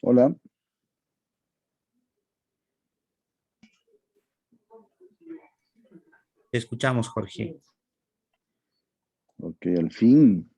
Hola. Te escuchamos, Jorge. Ok, al fin.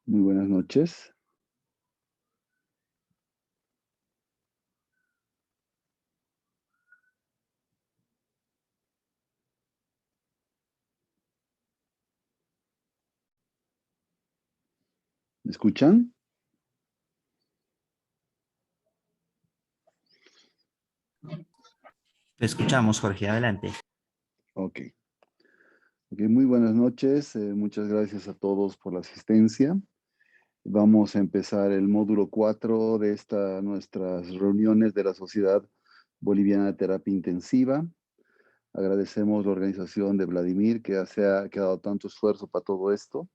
Muy buenas noches. ¿Me escuchan? Te escuchamos, Jorge. Adelante. Ok. Ok, muy buenas noches. Muchas gracias a todos por la asistencia. Vamos a empezar el módulo 4 de nuestras reuniones de la Sociedad Boliviana de Terapia Intensiva. Agradecemos la organización de Vladimir que ha dado tanto esfuerzo para todo esto.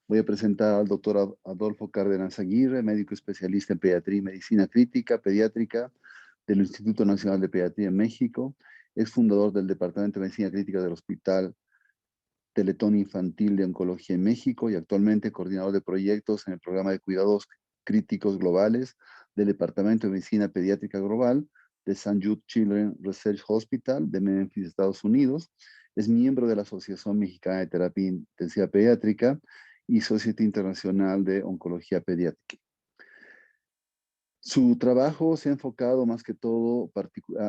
Voy a presentar al doctor Adolfo Cárdenas Aguirre, médico especialista en pediatría y medicina crítica pediátrica del Instituto Nacional de Pediatría en México. Es fundador del Departamento de Medicina Crítica del Hospital Teletón Infantil de Oncología en México y actualmente coordinador de proyectos en el programa de cuidados críticos globales del Departamento de Medicina Pediátrica Global de St. Jude Children's Research Hospital de Memphis, Estados Unidos. Es miembro de la Asociación Mexicana de Terapia Intensiva Pediátrica y Sociedad Internacional de Oncología Pediátrica. Su trabajo se ha enfocado más que todo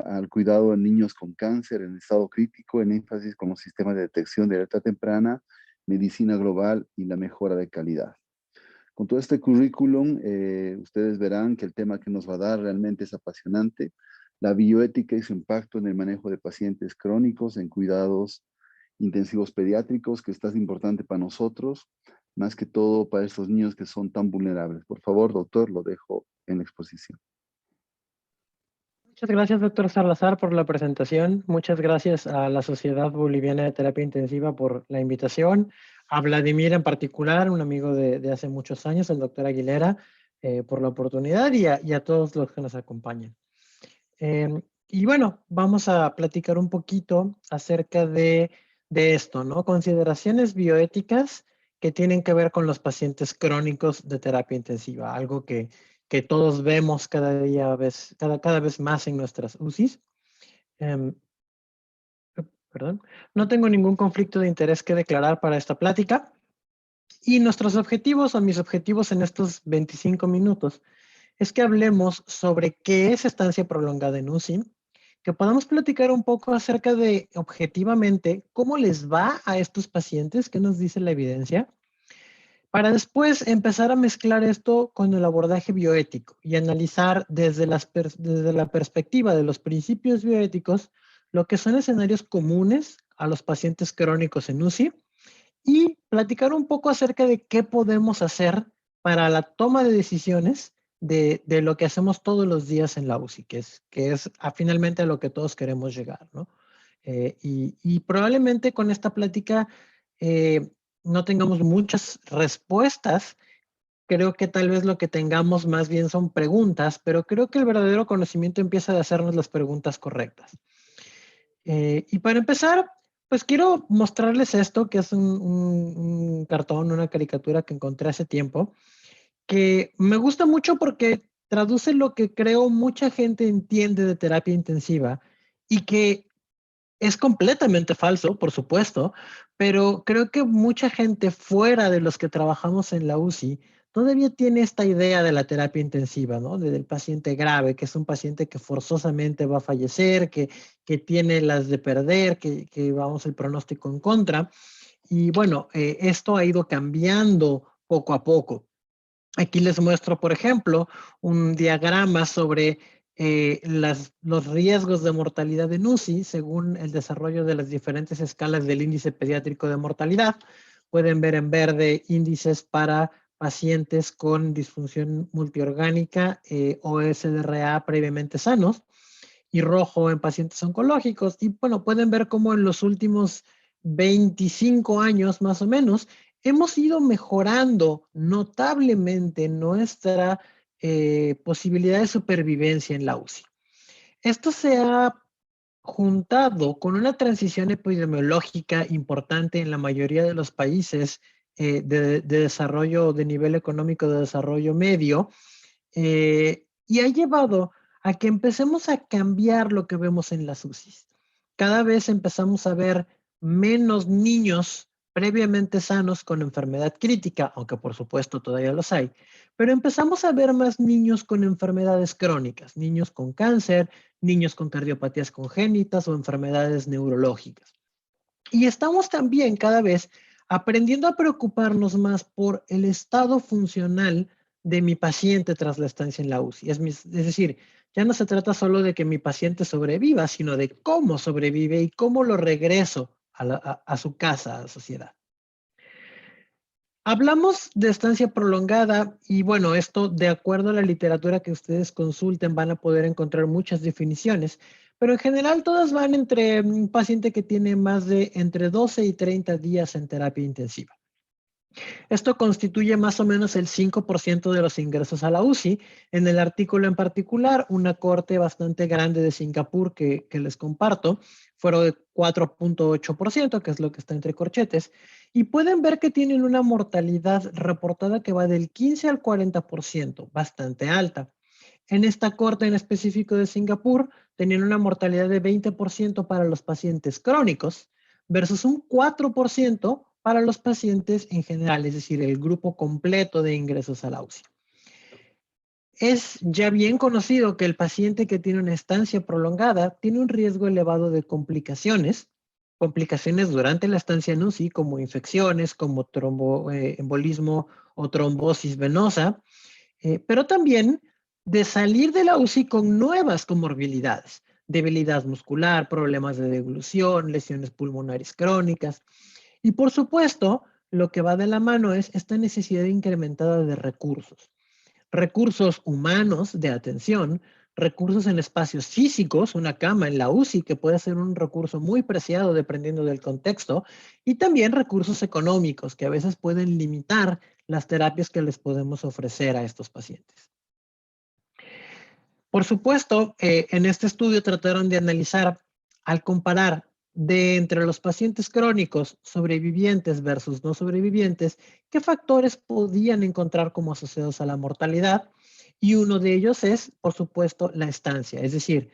al cuidado de niños con cáncer en estado crítico, en énfasis con los sistemas de detección de alerta temprana, medicina global y la mejora de calidad. Con todo este currículum, ustedes verán que el tema que nos va a dar realmente es apasionante, la bioética y su impacto en el manejo de pacientes crónicos en cuidados intensivos pediátricos, que es tan importante para nosotros, más que todo para estos niños que son tan vulnerables. Por favor, doctor, lo dejo en la exposición. Muchas gracias, doctor Salazar, por la presentación. Muchas gracias a la Sociedad Boliviana de Terapia Intensiva por la invitación. A Vladimir en particular, un amigo de hace muchos años, el doctor Aguilera, por la oportunidad y a todos los que nos acompañan. Y bueno, vamos a platicar un poquito acerca de esto, ¿no? Consideraciones bioéticas que tienen que ver con los pacientes crónicos de terapia intensiva, algo que todos vemos cada vez más en nuestras UCIs. Perdón. No tengo ningún conflicto de interés que declarar para esta plática. Y nuestros objetivos o mis objetivos en estos 25 minutos es que hablemos sobre qué es estancia prolongada en UCI, que podamos platicar un poco acerca de objetivamente cómo les va a estos pacientes, qué nos dice la evidencia, para después empezar a mezclar esto con el abordaje bioético y analizar desde la perspectiva de los principios bioéticos lo que son escenarios comunes a los pacientes crónicos en UCI y platicar un poco acerca de qué podemos hacer para la toma de decisiones de lo que hacemos todos los días en la UCI, que es finalmente a lo que todos queremos llegar, ¿no? Y probablemente con esta plática no tengamos muchas respuestas. Creo que tal vez lo que tengamos más bien son preguntas, pero creo que el verdadero conocimiento empieza de hacernos las preguntas correctas. Y para empezar, pues quiero mostrarles esto, que es un cartón, una caricatura que encontré hace tiempo, que me gusta mucho porque traduce lo que creo mucha gente entiende de terapia intensiva y que es completamente falso, por supuesto, pero creo que mucha gente fuera de los que trabajamos en la UCI todavía tiene esta idea de la terapia intensiva, ¿no? Del paciente grave, que es un paciente que forzosamente va a fallecer, que tiene las de perder, que vamos el pronóstico en contra. Y bueno, esto ha ido cambiando poco a poco. Aquí les muestro, por ejemplo, un diagrama sobre los riesgos de mortalidad en UCI según el desarrollo de las diferentes escalas del índice pediátrico de mortalidad. Pueden ver en verde índices para pacientes con disfunción multiorgánica o SDRA previamente sanos y rojo en pacientes oncológicos. Y bueno, pueden ver cómo en los últimos 25 años más o menos hemos ido mejorando notablemente nuestra posibilidad de supervivencia en la UCI. Esto se ha juntado con una transición epidemiológica importante en la mayoría de los países de desarrollo, de nivel económico de desarrollo medio, y ha llevado a que empecemos a cambiar lo que vemos en las UCIs. Cada vez empezamos a ver menos niños previamente sanos con enfermedad crítica, aunque por supuesto todavía los hay, pero empezamos a ver más niños con enfermedades crónicas, niños con cáncer, niños con cardiopatías congénitas o enfermedades neurológicas. Y estamos también cada vez aprendiendo a preocuparnos más por el estado funcional de mi paciente tras la estancia en la UCI. Es decir, ya no se trata solo de que mi paciente sobreviva, sino de cómo sobrevive y cómo lo regreso a su casa, a la sociedad. Hablamos de estancia prolongada y bueno, esto de acuerdo a la literatura que ustedes consulten van a poder encontrar muchas definiciones, pero en general todas van entre un paciente que tiene más de entre 12 y 30 días en terapia intensiva. Esto constituye más o menos el 5% de los ingresos a la UCI. En el artículo en particular, una corte bastante grande de Singapur que les comparto, fueron de 4.8%, que es lo que está entre corchetes, y pueden ver que tienen una mortalidad reportada que va del 15 al 40%, bastante alta. En esta corte en específico de Singapur, tenían una mortalidad de 20% para los pacientes crónicos versus un 4% para los pacientes en general, es decir, el grupo completo de ingresos a la UCI. Es ya bien conocido que el paciente que tiene una estancia prolongada tiene un riesgo elevado de complicaciones durante la estancia en UCI, como infecciones, como embolismo o trombosis venosa, pero también de salir de la UCI con nuevas comorbilidades, debilidad muscular, problemas de deglución, lesiones pulmonares crónicas. Y por supuesto, lo que va de la mano es esta necesidad incrementada de recursos humanos de atención, recursos en espacios físicos, una cama en la UCI que puede ser un recurso muy preciado dependiendo del contexto, y también recursos económicos que a veces pueden limitar las terapias que les podemos ofrecer a estos pacientes. Por supuesto, en este estudio trataron de analizar, al comparar de entre los pacientes crónicos sobrevivientes versus no sobrevivientes, qué factores podían encontrar como asociados a la mortalidad. Y uno de ellos es, por supuesto, la estancia. Es decir,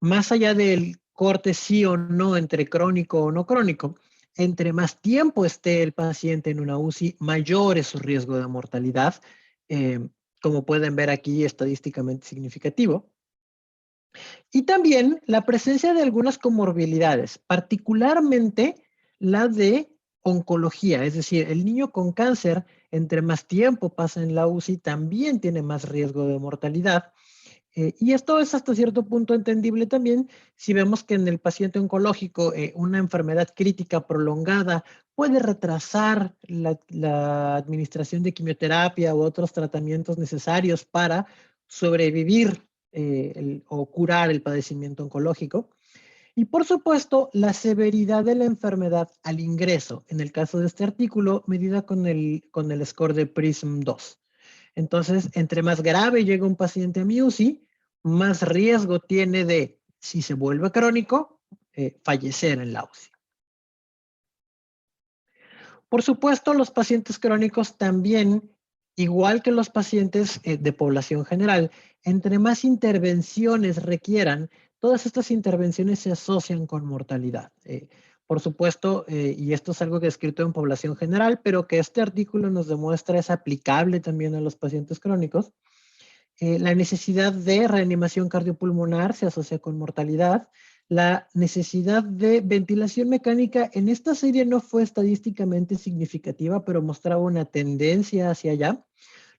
más allá del corte sí o no entre crónico o no crónico, entre más tiempo esté el paciente en una UCI, mayor es su riesgo de mortalidad, como pueden ver aquí, estadísticamente significativo. Y también la presencia de algunas comorbilidades, particularmente la de oncología, es decir, el niño con cáncer, entre más tiempo pasa en la UCI, también tiene más riesgo de mortalidad. Y esto es hasta cierto punto entendible también si vemos que en el paciente oncológico una enfermedad crítica prolongada puede retrasar la administración de quimioterapia u otros tratamientos necesarios para sobrevivir o curar el padecimiento oncológico. Y por supuesto, la severidad de la enfermedad al ingreso, en el caso de este artículo, medida con el score de PRISM-2. Entonces, entre más grave llega un paciente a mi UCI, más riesgo tiene de, si se vuelve crónico, fallecer en la UCI. Por supuesto, los pacientes crónicos también, igual que los pacientes de población general, entre más intervenciones requieran, todas estas intervenciones se asocian con mortalidad. Por supuesto, y esto es algo que he escrito en población general, pero que este artículo nos demuestra es aplicable también a los pacientes crónicos. La necesidad de reanimación cardiopulmonar se asocia con mortalidad. La necesidad de ventilación mecánica en esta serie no fue estadísticamente significativa, pero mostraba una tendencia hacia allá.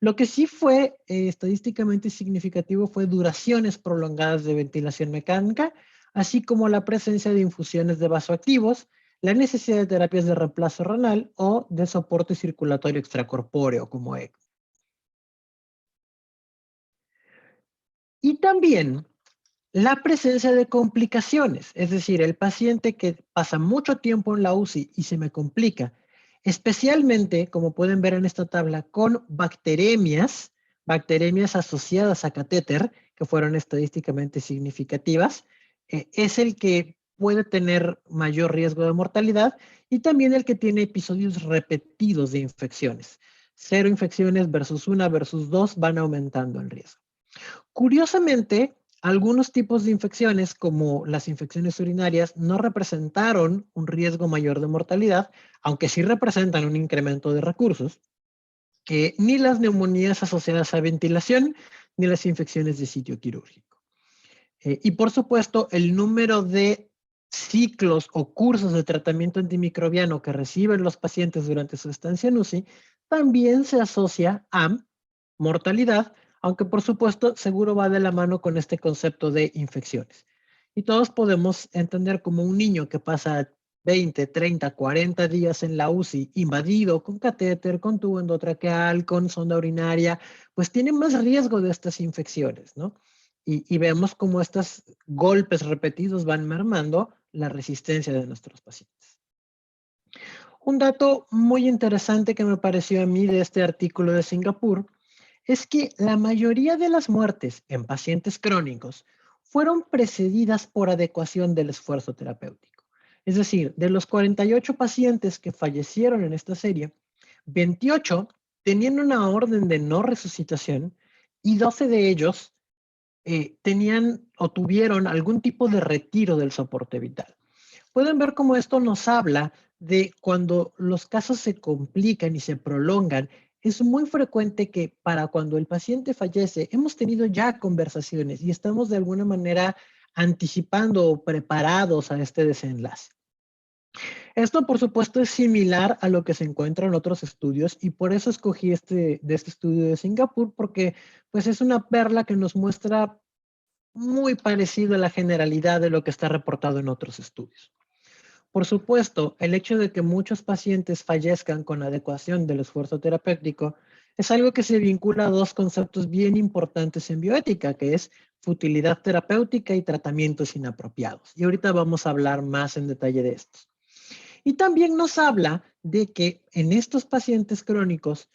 Lo que sí fue estadísticamente significativo fue duraciones prolongadas de ventilación mecánica, así como la presencia de infusiones de vasoactivos, la necesidad de terapias de reemplazo renal o de soporte circulatorio extracorpóreo como ECMO. Y también la presencia de complicaciones, es decir, el paciente que pasa mucho tiempo en la UCI y se me complica, especialmente, como pueden ver en esta tabla, con bacteremias asociadas a catéter, que fueron estadísticamente significativas, es el que puede tener mayor riesgo de mortalidad y también el que tiene episodios repetidos de infecciones. 0 infecciones versus 1 versus 2 van aumentando el riesgo. Curiosamente, algunos tipos de infecciones, como las infecciones urinarias, no representaron un riesgo mayor de mortalidad, aunque sí representan un incremento de recursos, ni las neumonías asociadas a ventilación, ni las infecciones de sitio quirúrgico. Y por supuesto, el número de ciclos o cursos de tratamiento antimicrobiano que reciben los pacientes durante su estancia en UCI también se asocia a mortalidad, aunque por supuesto seguro va de la mano con este concepto de infecciones. Y todos podemos entender como un niño que pasa 20, 30, 40 días en la UCI invadido con catéter, con tubo endotraqueal, con sonda urinaria, pues tiene más riesgo de estas infecciones, ¿no? Y vemos cómo estos golpes repetidos van mermando la resistencia de nuestros pacientes. Un dato muy interesante que me pareció a mí de este artículo de Singapur es que la mayoría de las muertes en pacientes crónicos fueron precedidas por adecuación del esfuerzo terapéutico. Es decir, de los 48 pacientes que fallecieron en esta serie, 28 tenían una orden de no resucitación y 12 de ellos tenían o tuvieron algún tipo de retiro del soporte vital. Pueden ver cómo esto nos habla de cuando los casos se complican y se prolongan. Es muy frecuente que para cuando el paciente fallece, hemos tenido ya conversaciones y estamos de alguna manera anticipando o preparados a este desenlace. Esto, por supuesto, es similar a lo que se encuentra en otros estudios y por eso escogí este estudio de Singapur, porque pues es una perla que nos muestra muy parecido a la generalidad de lo que está reportado en otros estudios. Por supuesto, el hecho de que muchos pacientes fallezcan con adecuación del esfuerzo terapéutico es algo que se vincula a dos conceptos bien importantes en bioética, que es futilidad terapéutica y tratamientos inapropiados. Y ahorita vamos a hablar más en detalle de estos. Y también nos habla de que en estos pacientes crónicos,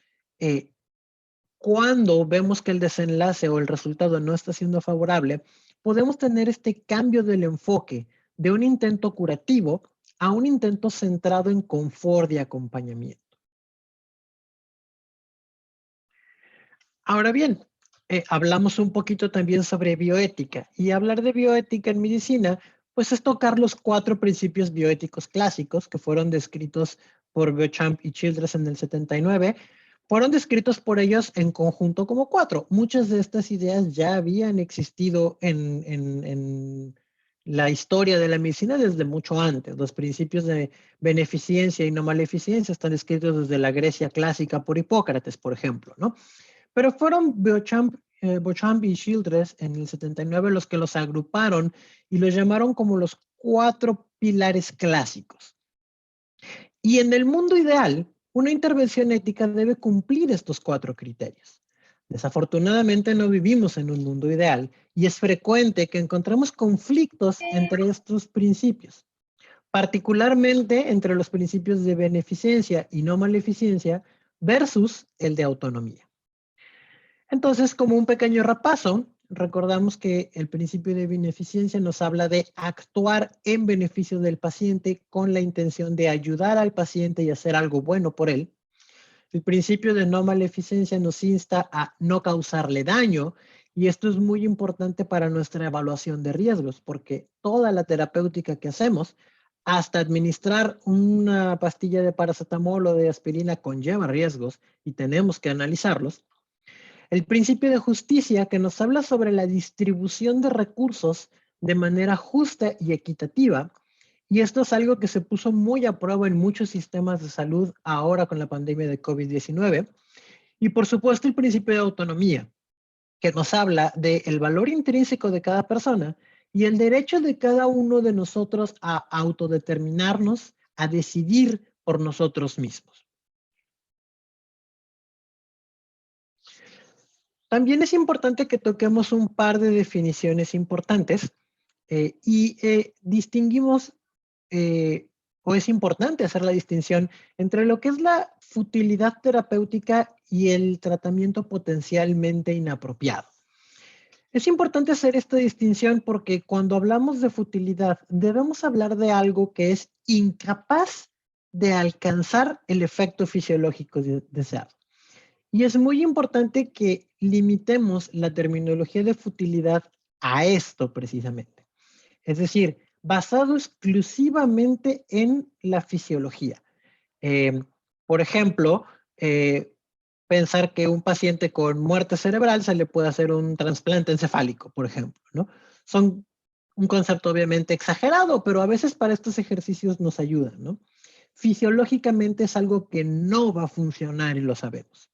cuando vemos que el desenlace o el resultado no está siendo favorable, podemos tener este cambio del enfoque de un intento curativo a un intento centrado en confort y acompañamiento. Ahora bien, hablamos un poquito también sobre bioética y hablar de bioética en medicina, pues es tocar los 4 principios bioéticos clásicos que fueron descritos por Beauchamp y Childress en el 79, fueron descritos por ellos en conjunto como 4. Muchas de estas ideas ya habían existido en la historia de la medicina desde mucho antes. Los principios de beneficencia y no maleficencia están escritos desde la Grecia clásica por Hipócrates, por ejemplo, ¿no? Pero fueron Beauchamp Beauchamp y Childress en el 79 los que los agruparon y los llamaron como los 4 pilares clásicos. Y en el mundo ideal, una intervención ética debe cumplir estos 4 criterios. Desafortunadamente no vivimos en un mundo ideal y es frecuente que encontremos conflictos entre estos principios, particularmente entre los principios de beneficencia y no maleficencia versus el de autonomía. Entonces, como un pequeño repaso, recordamos que el principio de beneficencia nos habla de actuar en beneficio del paciente con la intención de ayudar al paciente y hacer algo bueno por él. El principio de no maleficencia nos insta a no causarle daño y esto es muy importante para nuestra evaluación de riesgos porque toda la terapéutica que hacemos, hasta administrar una pastilla de paracetamol o de aspirina conlleva riesgos y tenemos que analizarlos. El principio de justicia que nos habla sobre la distribución de recursos de manera justa y equitativa. Y esto es algo que se puso muy a prueba en muchos sistemas de salud ahora con la pandemia de COVID-19. Y por supuesto el principio de autonomía, que nos habla del valor intrínseco de cada persona y el derecho de cada uno de nosotros a autodeterminarnos, a decidir por nosotros mismos. También es importante que toquemos un par de definiciones importantes distinguimos, o es importante hacer la distinción entre lo que es la futilidad terapéutica y el tratamiento potencialmente inapropiado. Es importante hacer esta distinción porque cuando hablamos de futilidad debemos hablar de algo que es incapaz de alcanzar el efecto fisiológico deseado. Y es muy importante que limitemos la terminología de futilidad a esto precisamente. Es decir, basado exclusivamente en la fisiología. Por ejemplo, pensar que un paciente con muerte cerebral se le puede hacer un trasplante encefálico, por ejemplo, ¿no? Son un concepto obviamente exagerado, pero a veces para estos ejercicios nos ayudan, ¿no? Fisiológicamente es algo que no va a funcionar y lo sabemos.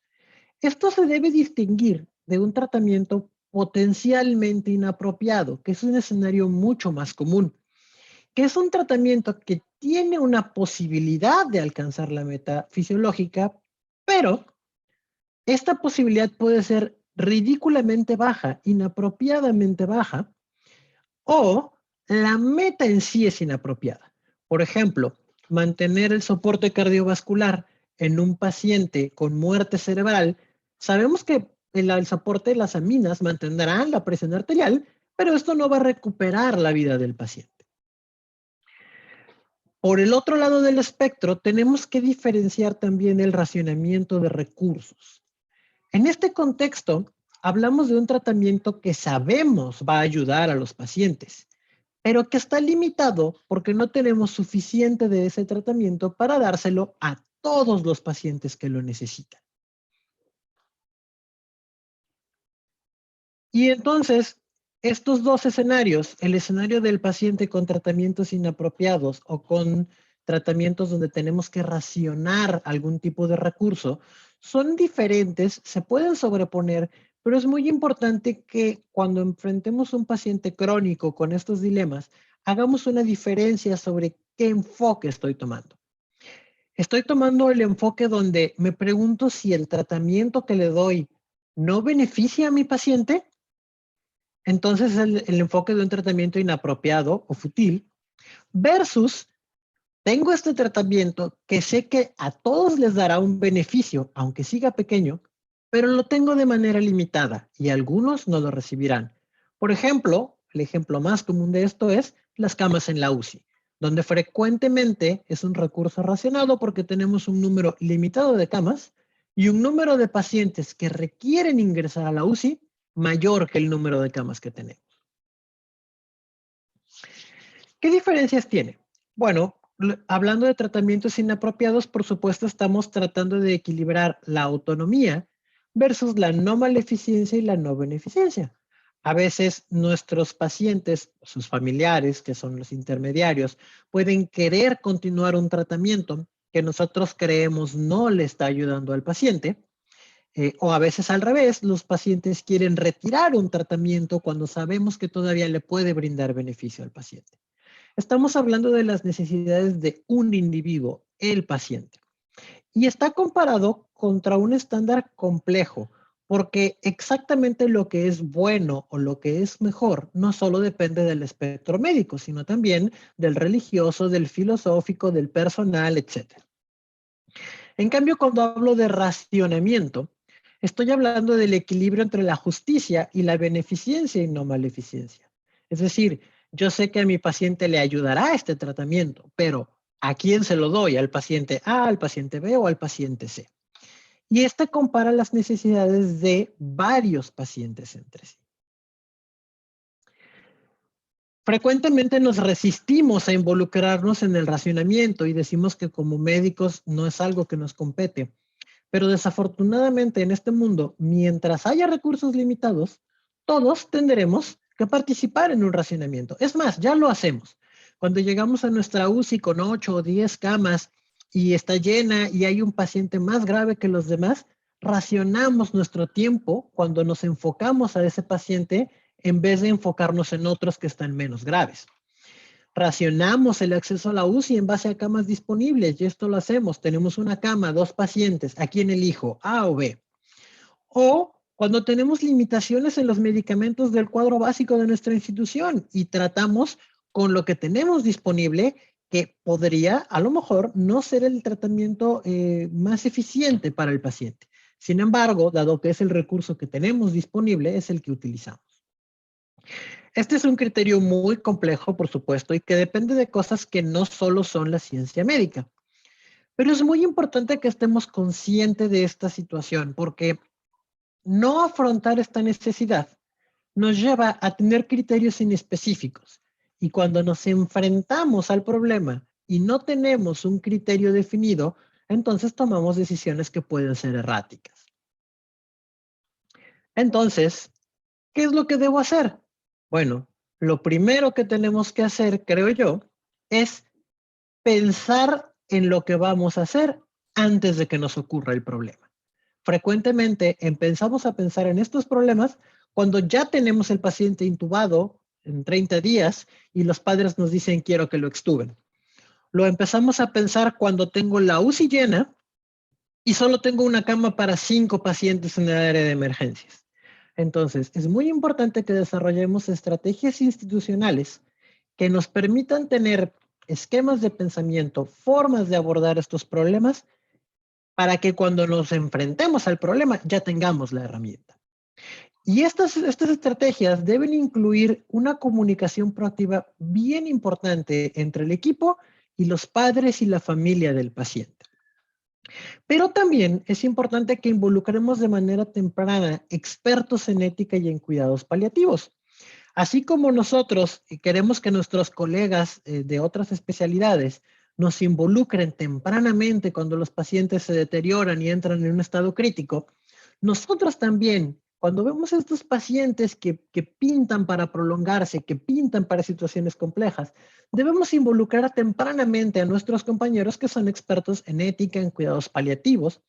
Esto se debe distinguir de un tratamiento potencialmente inapropiado, que es un escenario mucho más común, que es un tratamiento que tiene una posibilidad de alcanzar la meta fisiológica, pero esta posibilidad puede ser ridículamente baja, inapropiadamente baja, o la meta en sí es inapropiada. Por ejemplo, mantener el soporte cardiovascular en un paciente con muerte cerebral, sabemos que el soporte de las aminas mantendrán la presión arterial, pero esto no va a recuperar la vida del paciente. Por el otro lado del espectro, tenemos que diferenciar también el racionamiento de recursos. En este contexto, hablamos de un tratamiento que sabemos va a ayudar a los pacientes, pero que está limitado porque no tenemos suficiente de ese tratamiento para dárselo a todos los pacientes que lo necesitan. Y entonces, estos dos escenarios, el escenario del paciente con tratamientos inapropiados o con tratamientos donde tenemos que racionar algún tipo de recurso, son diferentes, se pueden sobreponer, pero es muy importante que cuando enfrentemos un paciente crónico con estos dilemas, hagamos una diferencia sobre qué enfoque estoy tomando. Estoy tomando el enfoque donde me pregunto si el tratamiento que le doy no beneficia a mi paciente. Entonces, el enfoque de un tratamiento inapropiado o fútil versus tengo este tratamiento que sé que a todos les dará un beneficio, aunque siga pequeño, pero lo tengo de manera limitada y algunos no lo recibirán. Por ejemplo, el ejemplo más común de esto es las camas en la UCI, donde frecuentemente es un recurso racionado porque tenemos un número limitado de camas y un número de pacientes que requieren ingresar a la UCI mayor que el número de camas que tenemos. ¿Qué diferencias tiene? Bueno, hablando de tratamientos inapropiados, por supuesto estamos tratando de equilibrar la autonomía versus la no maleficencia y la no beneficencia. A veces nuestros pacientes, sus familiares, que son los intermediarios, pueden querer continuar un tratamiento que nosotros creemos no le está ayudando al paciente. O a veces al revés, los pacientes quieren retirar un tratamiento cuando sabemos que todavía le puede brindar beneficio al paciente. Estamos hablando de las necesidades de un individuo, el paciente. Y está comparado contra un estándar complejo, porque exactamente lo que es bueno o lo que es mejor no solo depende del espectro médico, sino también del religioso, del filosófico, del personal, etc. En cambio, cuando hablo de racionamiento, estoy hablando del equilibrio entre la justicia y la beneficencia y no maleficencia. Es decir, yo sé que a mi paciente le ayudará este tratamiento, pero ¿a quién se lo doy? ¿Al paciente A, al paciente B o al paciente C? Y este compara las necesidades de varios pacientes entre sí. Frecuentemente nos resistimos a involucrarnos en el racionamiento y decimos que como médicos no es algo que nos compete. Pero desafortunadamente en este mundo, mientras haya recursos limitados, todos tendremos que participar en un racionamiento. Es más, ya lo hacemos. Cuando llegamos a nuestra UCI con 8 o 10 camas y está llena y hay un paciente más grave que los demás, racionamos nuestro tiempo cuando nos enfocamos a ese paciente en vez de enfocarnos en otros que están menos graves. Racionamos el acceso a la UCI en base a camas disponibles y esto lo hacemos. Tenemos una cama, 2 pacientes. ¿A quién elijo? ¿A o B? O cuando tenemos limitaciones en los medicamentos del cuadro básico de nuestra institución y tratamos con lo que tenemos disponible, que podría a lo mejor no ser el tratamiento más eficiente para el paciente. Sin embargo, dado que es el recurso que tenemos disponible, es el que utilizamos. Este es un criterio muy complejo, por supuesto, y que depende de cosas que no solo son la ciencia médica. Pero es muy importante que estemos conscientes de esta situación, porque no afrontar esta necesidad nos lleva a tener criterios inespecíficos. Y cuando nos enfrentamos al problema y no tenemos un criterio definido, entonces tomamos decisiones que pueden ser erráticas. Entonces, ¿qué es lo que debo hacer? Bueno, lo primero que tenemos que hacer, creo yo, es pensar en lo que vamos a hacer antes de que nos ocurra el problema. Frecuentemente empezamos a pensar en estos problemas cuando ya tenemos el paciente intubado en 30 días y los padres nos dicen quiero que lo extuben. Lo empezamos a pensar cuando tengo la UCI llena y solo tengo una cama para 5 pacientes en el área de emergencias. Entonces, es muy importante que desarrollemos estrategias institucionales que nos permitan tener esquemas de pensamiento, formas de abordar estos problemas para que cuando nos enfrentemos al problema ya tengamos la herramienta. Y estas estrategias deben incluir una comunicación proactiva bien importante entre el equipo y los padres y la familia del paciente. Pero también es importante que involucremos de manera temprana expertos en ética y en cuidados paliativos. Así como nosotros queremos que nuestros colegas de otras especialidades nos involucren tempranamente cuando los pacientes se deterioran y entran en un estado crítico, nosotros también, cuando vemos a estos pacientes que pintan para prolongarse, que pintan para situaciones complejas, debemos involucrar tempranamente a nuestros compañeros que son expertos en ética, en cuidados paliativos,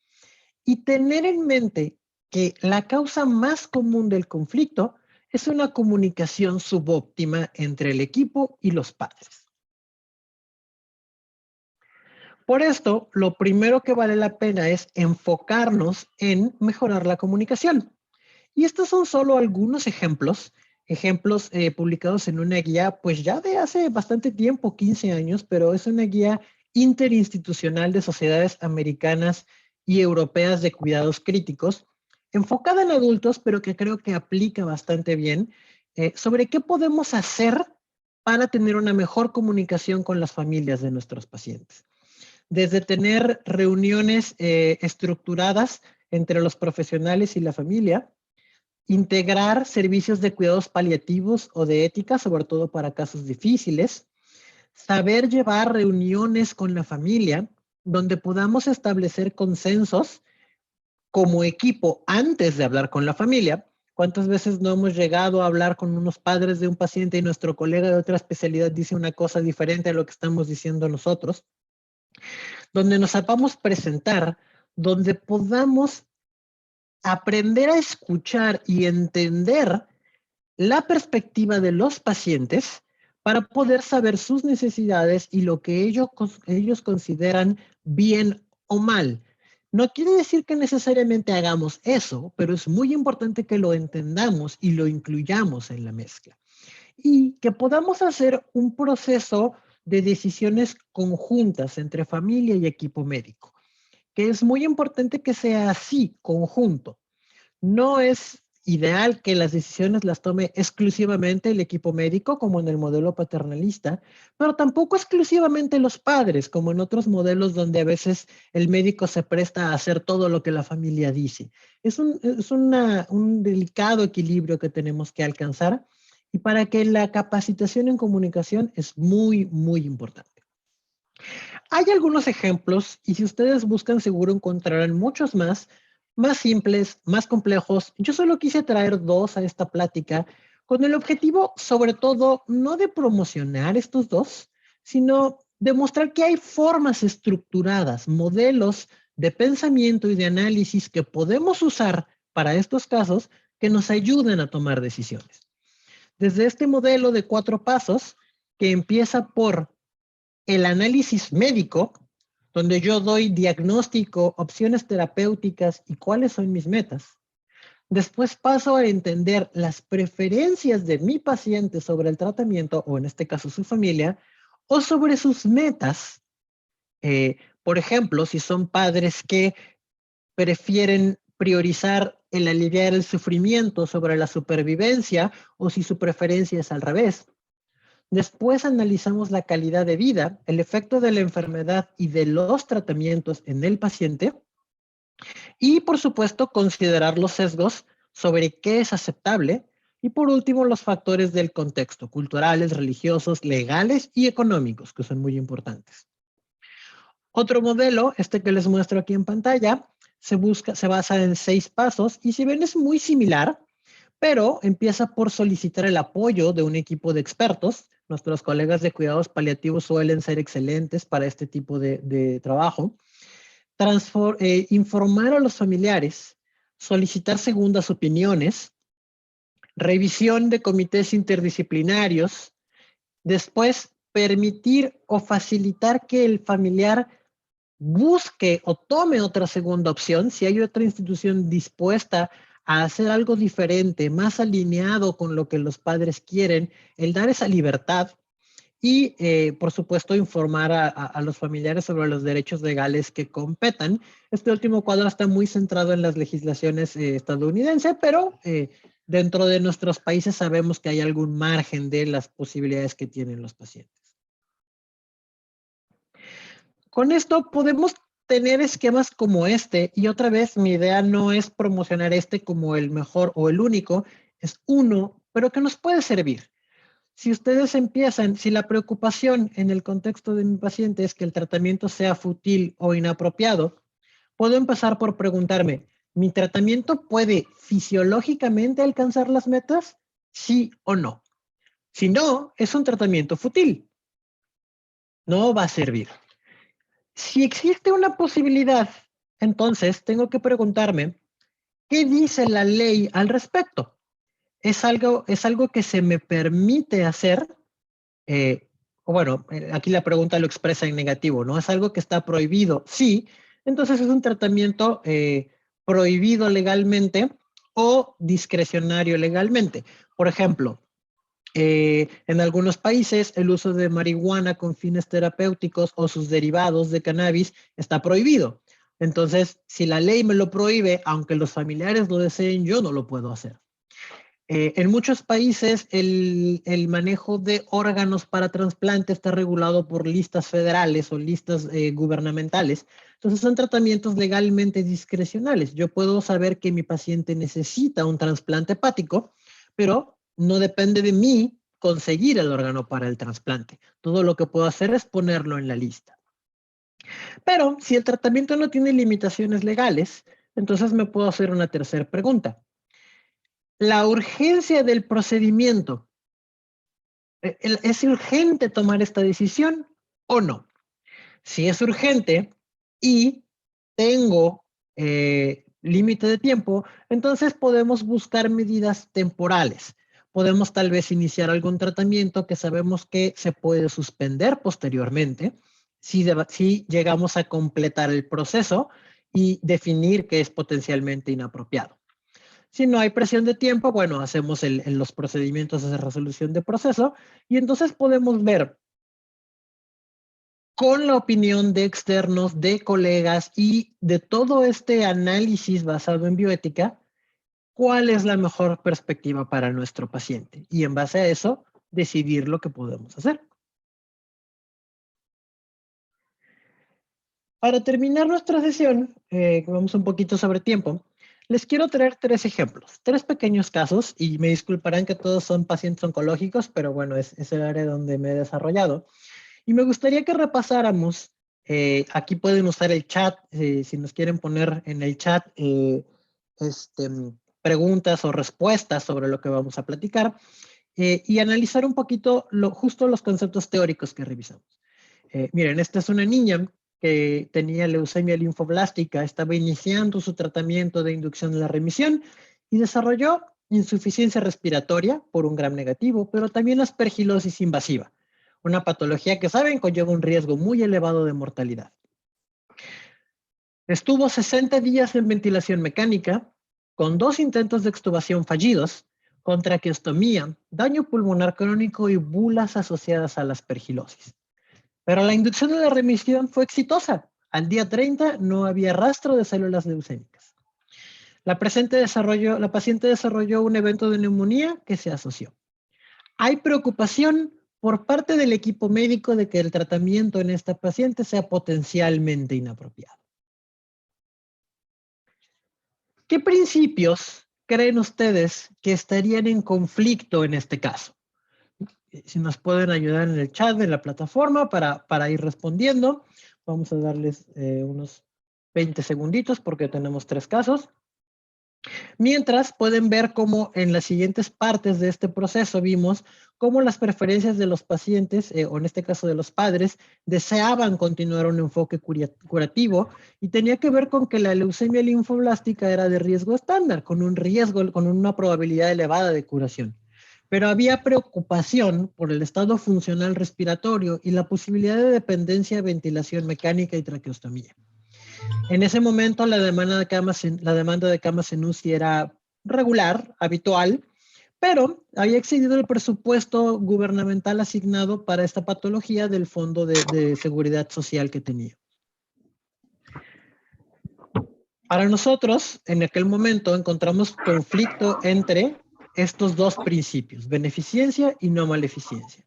y tener en mente que la causa más común del conflicto es una comunicación subóptima entre el equipo y los padres. Por esto, lo primero que vale la pena es enfocarnos en mejorar la comunicación. Y estos son solo algunos ejemplos publicados en una guía, pues ya de hace bastante tiempo, 15 años, pero es una guía interinstitucional de sociedades americanas y europeas de cuidados críticos, enfocada en adultos, pero que creo que aplica bastante bien, sobre qué podemos hacer para tener una mejor comunicación con las familias de nuestros pacientes. Desde tener reuniones estructuradas entre los profesionales y la familia, integrar servicios de cuidados paliativos o de ética, sobre todo para casos difíciles, saber llevar reuniones con la familia donde podamos establecer consensos como equipo antes de hablar con la familia. ¿Cuántas veces no hemos llegado a hablar con unos padres de un paciente y nuestro colega de otra especialidad dice una cosa diferente a lo que estamos diciendo nosotros? Donde nos sepamos presentar, donde podamos aprender a escuchar y entender la perspectiva de los pacientes para poder saber sus necesidades y lo que ellos consideran bien o mal. No quiere decir que necesariamente hagamos eso, pero es muy importante que lo entendamos y lo incluyamos en la mezcla. Y que podamos hacer un proceso de decisiones conjuntas entre familia y equipo médico, que es muy importante que sea así, conjunto. No es ideal que las decisiones las tome exclusivamente el equipo médico, como en el modelo paternalista, pero tampoco exclusivamente los padres, como en otros modelos donde a veces el médico se presta a hacer todo lo que la familia dice. Es un delicado equilibrio que tenemos que alcanzar y para que la capacitación en comunicación es muy, muy importante. Hay algunos ejemplos y si ustedes buscan seguro encontrarán muchos más simples, más complejos. Yo solo quise traer dos a esta plática con el objetivo, sobre todo, no de promocionar estos dos, sino demostrar que hay formas estructuradas, modelos de pensamiento y de análisis que podemos usar para estos casos que nos ayuden a tomar decisiones. Desde este modelo de 4 pasos, que empieza por el análisis médico, donde yo doy diagnóstico, opciones terapéuticas y cuáles son mis metas. Después paso a entender las preferencias de mi paciente sobre el tratamiento, o en este caso su familia, o sobre sus metas. Por ejemplo, si son padres que prefieren priorizar el aliviar el sufrimiento sobre la supervivencia, o si su preferencia es al revés. Después analizamos la calidad de vida, el efecto de la enfermedad y de los tratamientos en el paciente. Y, por supuesto, considerar los sesgos sobre qué es aceptable. Y, por último, los factores del contexto, culturales, religiosos, legales y económicos, que son muy importantes. Otro modelo, este que les muestro aquí en pantalla, se basa en 6 pasos y si ven es muy similar, pero empieza por solicitar el apoyo de un equipo de expertos. Nuestros colegas de cuidados paliativos suelen ser excelentes para este tipo de trabajo. Informar a los familiares, solicitar segundas opiniones, revisión de comités interdisciplinarios, después permitir o facilitar que el familiar busque o tome otra segunda opción, si hay otra institución dispuesta a hacer algo diferente, más alineado con lo que los padres quieren, el dar esa libertad y, por supuesto, informar a los familiares sobre los derechos legales que competan. Este último cuadro está muy centrado en las legislaciones estadounidenses, pero dentro de nuestros países sabemos que hay algún margen de las posibilidades que tienen los pacientes. Con esto podemos tener esquemas como este, y otra vez mi idea no es promocionar este como el mejor o el único, es uno, pero que nos puede servir. Si ustedes empiezan, si la preocupación en el contexto de mi paciente es que el tratamiento sea fútil o inapropiado, puedo empezar por preguntarme, ¿mi tratamiento puede fisiológicamente alcanzar las metas? ¿Sí o no? Si no, es un tratamiento fútil. No va a servir. Si existe una posibilidad, entonces tengo que preguntarme, ¿qué dice la ley al respecto? ¿Es algo que se me permite hacer? Aquí la pregunta lo expresa en negativo, ¿no? ¿Es algo que está prohibido? Sí. Entonces es un tratamiento prohibido legalmente o discrecionario legalmente. Por ejemplo, en algunos países el uso de marihuana con fines terapéuticos o sus derivados de cannabis está prohibido. Entonces, si la ley me lo prohíbe, aunque los familiares lo deseen, yo no lo puedo hacer. En muchos países el manejo de órganos para trasplante está regulado por listas federales o listas gubernamentales. Entonces son tratamientos legalmente discrecionales. Yo puedo saber que mi paciente necesita un trasplante hepático, pero no depende de mí conseguir el órgano para el trasplante. Todo lo que puedo hacer es ponerlo en la lista. Pero si el tratamiento no tiene limitaciones legales, entonces me puedo hacer una tercera pregunta. La urgencia del procedimiento. ¿Es urgente tomar esta decisión o no? Si es urgente y tengo límite de tiempo, entonces podemos buscar medidas temporales. Podemos tal vez iniciar algún tratamiento que sabemos que se puede suspender posteriormente si llegamos a completar el proceso y definir que es potencialmente inapropiado. Si no hay presión de tiempo, bueno, hacemos los procedimientos de resolución de proceso y entonces podemos ver con la opinión de externos, de colegas y de todo este análisis basado en bioética, cuál es la mejor perspectiva para nuestro paciente. Y en base a eso, decidir lo que podemos hacer. Para terminar nuestra sesión, vamos un poquito sobre tiempo, les quiero traer 3 ejemplos, 3 pequeños casos, y me disculparán que todos son pacientes oncológicos, pero bueno, es el área donde me he desarrollado. Y me gustaría que repasáramos, aquí pueden usar el chat, si nos quieren poner en el chat preguntas o respuestas sobre lo que vamos a platicar, y analizar un poquito justo los conceptos teóricos que revisamos. Miren, esta es una niña que tenía leucemia linfoblástica, estaba iniciando su tratamiento de inducción de la remisión y desarrolló insuficiencia respiratoria por un gram negativo, pero también aspergilosis invasiva, una patología que saben conlleva un riesgo muy elevado de mortalidad. Estuvo 60 días en ventilación mecánica, con 2 intentos de extubación fallidos, con traqueostomía, daño pulmonar crónico y bulas asociadas a la aspergilosis. Pero la inducción de la remisión fue exitosa. Al día 30 no había rastro de células leucémicas. La paciente desarrolló un evento de neumonía que se asoció. Hay preocupación por parte del equipo médico de que el tratamiento en esta paciente sea potencialmente inapropiado. ¿Qué principios creen ustedes que estarían en conflicto en este caso? Si nos pueden ayudar en el chat de la plataforma para ir respondiendo. Vamos a darles unos 20 segunditos porque tenemos 3 casos. Mientras pueden ver cómo en las siguientes partes de este proceso vimos cómo las preferencias de los pacientes, o en este caso de los padres, deseaban continuar un enfoque curativo y tenía que ver con que la leucemia linfoblástica era de riesgo estándar, con una probabilidad elevada de curación. Pero había preocupación por el estado funcional respiratorio y la posibilidad de dependencia de ventilación mecánica y traqueostomía. En ese momento la demanda de camas en UCI era regular, habitual, pero había excedido el presupuesto gubernamental asignado para esta patología del Fondo de Seguridad Social que tenía. Para nosotros, en aquel momento, encontramos conflicto entre estos 2 principios, beneficencia y no maleficencia.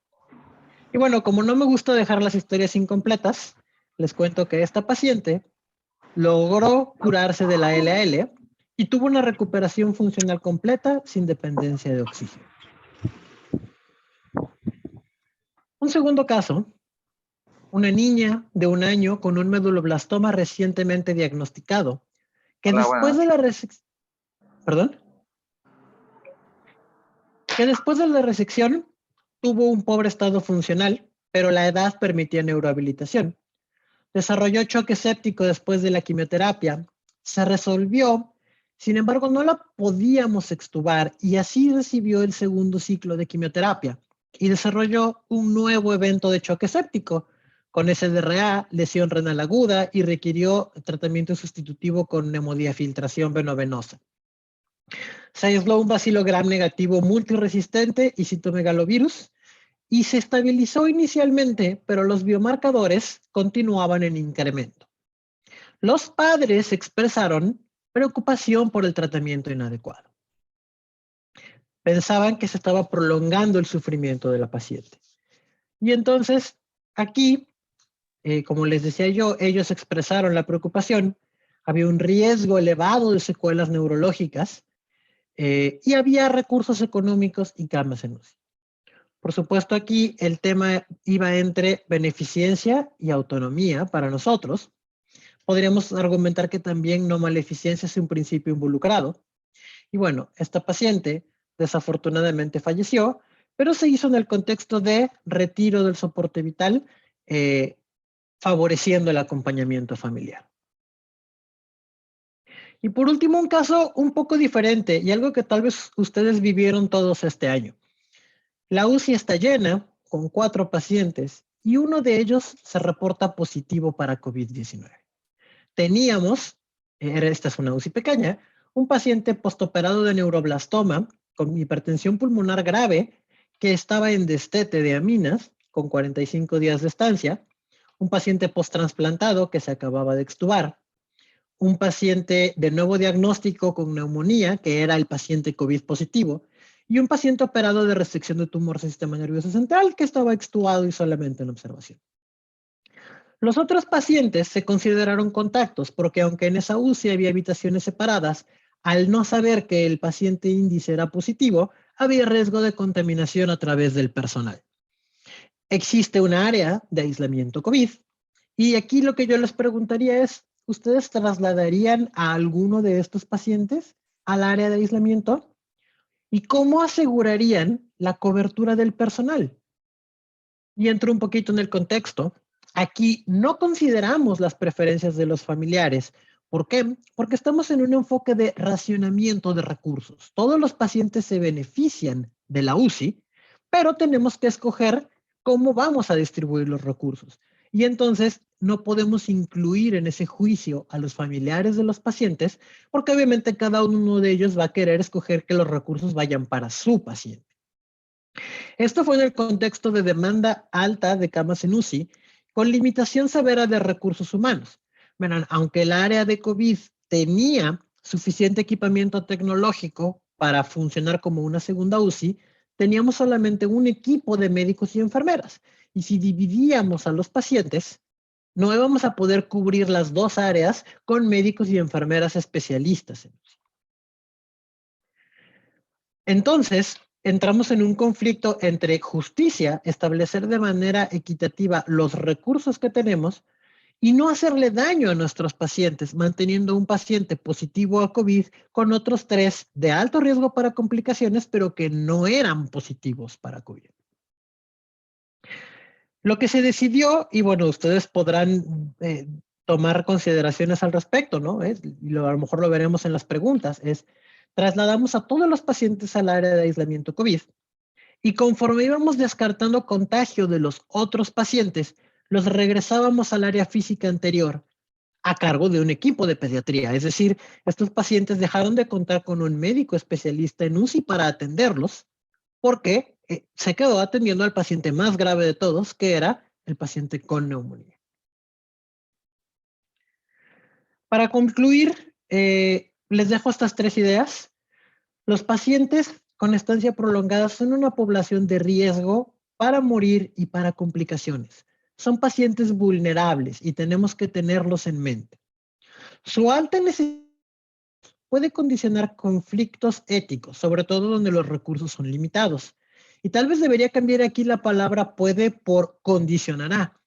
Y bueno, como no me gusta dejar las historias incompletas, les cuento que esta paciente logró curarse de la LAL y tuvo una recuperación funcional completa sin dependencia de oxígeno. Un segundo caso, una niña de 1 año con un meduloblastoma recientemente diagnosticado, que después de la resección tuvo un pobre estado funcional, pero la edad permitía neurohabilitación. Desarrolló choque séptico después de la quimioterapia, se resolvió, sin embargo no la podíamos extubar y así recibió el segundo ciclo de quimioterapia y desarrolló un nuevo evento de choque séptico con SDRA, lesión renal aguda y requirió tratamiento sustitutivo con hemodiafiltración venovenosa. Se aisló un bacilo gram negativo multiresistente y citomegalovirus y se estabilizó inicialmente, pero los biomarcadores continuaban en incremento. Los padres expresaron preocupación por el tratamiento inadecuado. Pensaban que se estaba prolongando el sufrimiento de la paciente. Y entonces, aquí, como les decía yo, ellos expresaron la preocupación, había un riesgo elevado de secuelas neurológicas y había recursos económicos y camas en UCI. Por supuesto, aquí el tema iba entre beneficencia y autonomía para nosotros. Podríamos argumentar que también no maleficencia es un principio involucrado. Y bueno, esta paciente desafortunadamente falleció, pero se hizo en el contexto de retiro del soporte vital, favoreciendo el acompañamiento familiar. Y por último, un caso un poco diferente y algo que tal vez ustedes vivieron todos este año. La UCI está llena con 4 pacientes y uno de ellos se reporta positivo para COVID-19. Teníamos, esta es una UCI pequeña, un paciente postoperado de neuroblastoma con hipertensión pulmonar grave que estaba en destete de aminas con 45 días de estancia, un paciente posttransplantado que se acababa de extubar, un paciente de nuevo diagnóstico con neumonía, que era el paciente COVID positivo, y un paciente operado de restricción de tumor del sistema nervioso central que estaba extubado y solamente en observación. Los otros pacientes se consideraron contactos porque aunque en esa UCI había habitaciones separadas, al no saber que el paciente índice era positivo, había riesgo de contaminación a través del personal. Existe un área de aislamiento COVID y aquí lo que yo les preguntaría es, ¿ustedes trasladarían a alguno de estos pacientes al área de aislamiento? ¿Y cómo asegurarían la cobertura del personal? Y entro un poquito en el contexto. Aquí no consideramos las preferencias de los familiares. ¿Por qué? Porque estamos en un enfoque de racionamiento de recursos. Todos los pacientes se benefician de la UCI, pero tenemos que escoger cómo vamos a distribuir los recursos. Y entonces no podemos incluir en ese juicio a los familiares de los pacientes, porque obviamente cada uno de ellos va a querer escoger que los recursos vayan para su paciente. Esto fue en el contexto de demanda alta de camas en UCI, con limitación severa de recursos humanos. Verán, aunque el área de COVID tenía suficiente equipamiento tecnológico para funcionar como una segunda UCI, teníamos solamente un equipo de médicos y enfermeras. Y si dividíamos a los pacientes, no íbamos a poder cubrir las dos áreas con médicos y enfermeras especialistas. Entonces, entramos en un conflicto entre justicia, establecer de manera equitativa los recursos que tenemos y no hacerle daño a nuestros pacientes, manteniendo un paciente positivo a COVID con otros 3 de alto riesgo para complicaciones, pero que no eran positivos para COVID. Lo que se decidió, y bueno, ustedes podrán tomar consideraciones al respecto, ¿no? Y a lo mejor lo veremos en las preguntas, es trasladamos a todos los pacientes al área de aislamiento COVID y conforme íbamos descartando contagio de los otros pacientes, los regresábamos al área física anterior a cargo de un equipo de pediatría. Es decir, estos pacientes dejaron de contar con un médico especialista en UCI para atenderlos porque se quedó atendiendo al paciente más grave de todos, que era el paciente con neumonía. Para concluir, les dejo estas 3 ideas. Los pacientes con estancia prolongada son una población de riesgo para morir y para complicaciones. Son pacientes vulnerables y tenemos que tenerlos en mente. Su alta necesidad puede condicionar conflictos éticos, sobre todo donde los recursos son limitados. Y tal vez debería cambiar aquí la palabra puede por condicionará,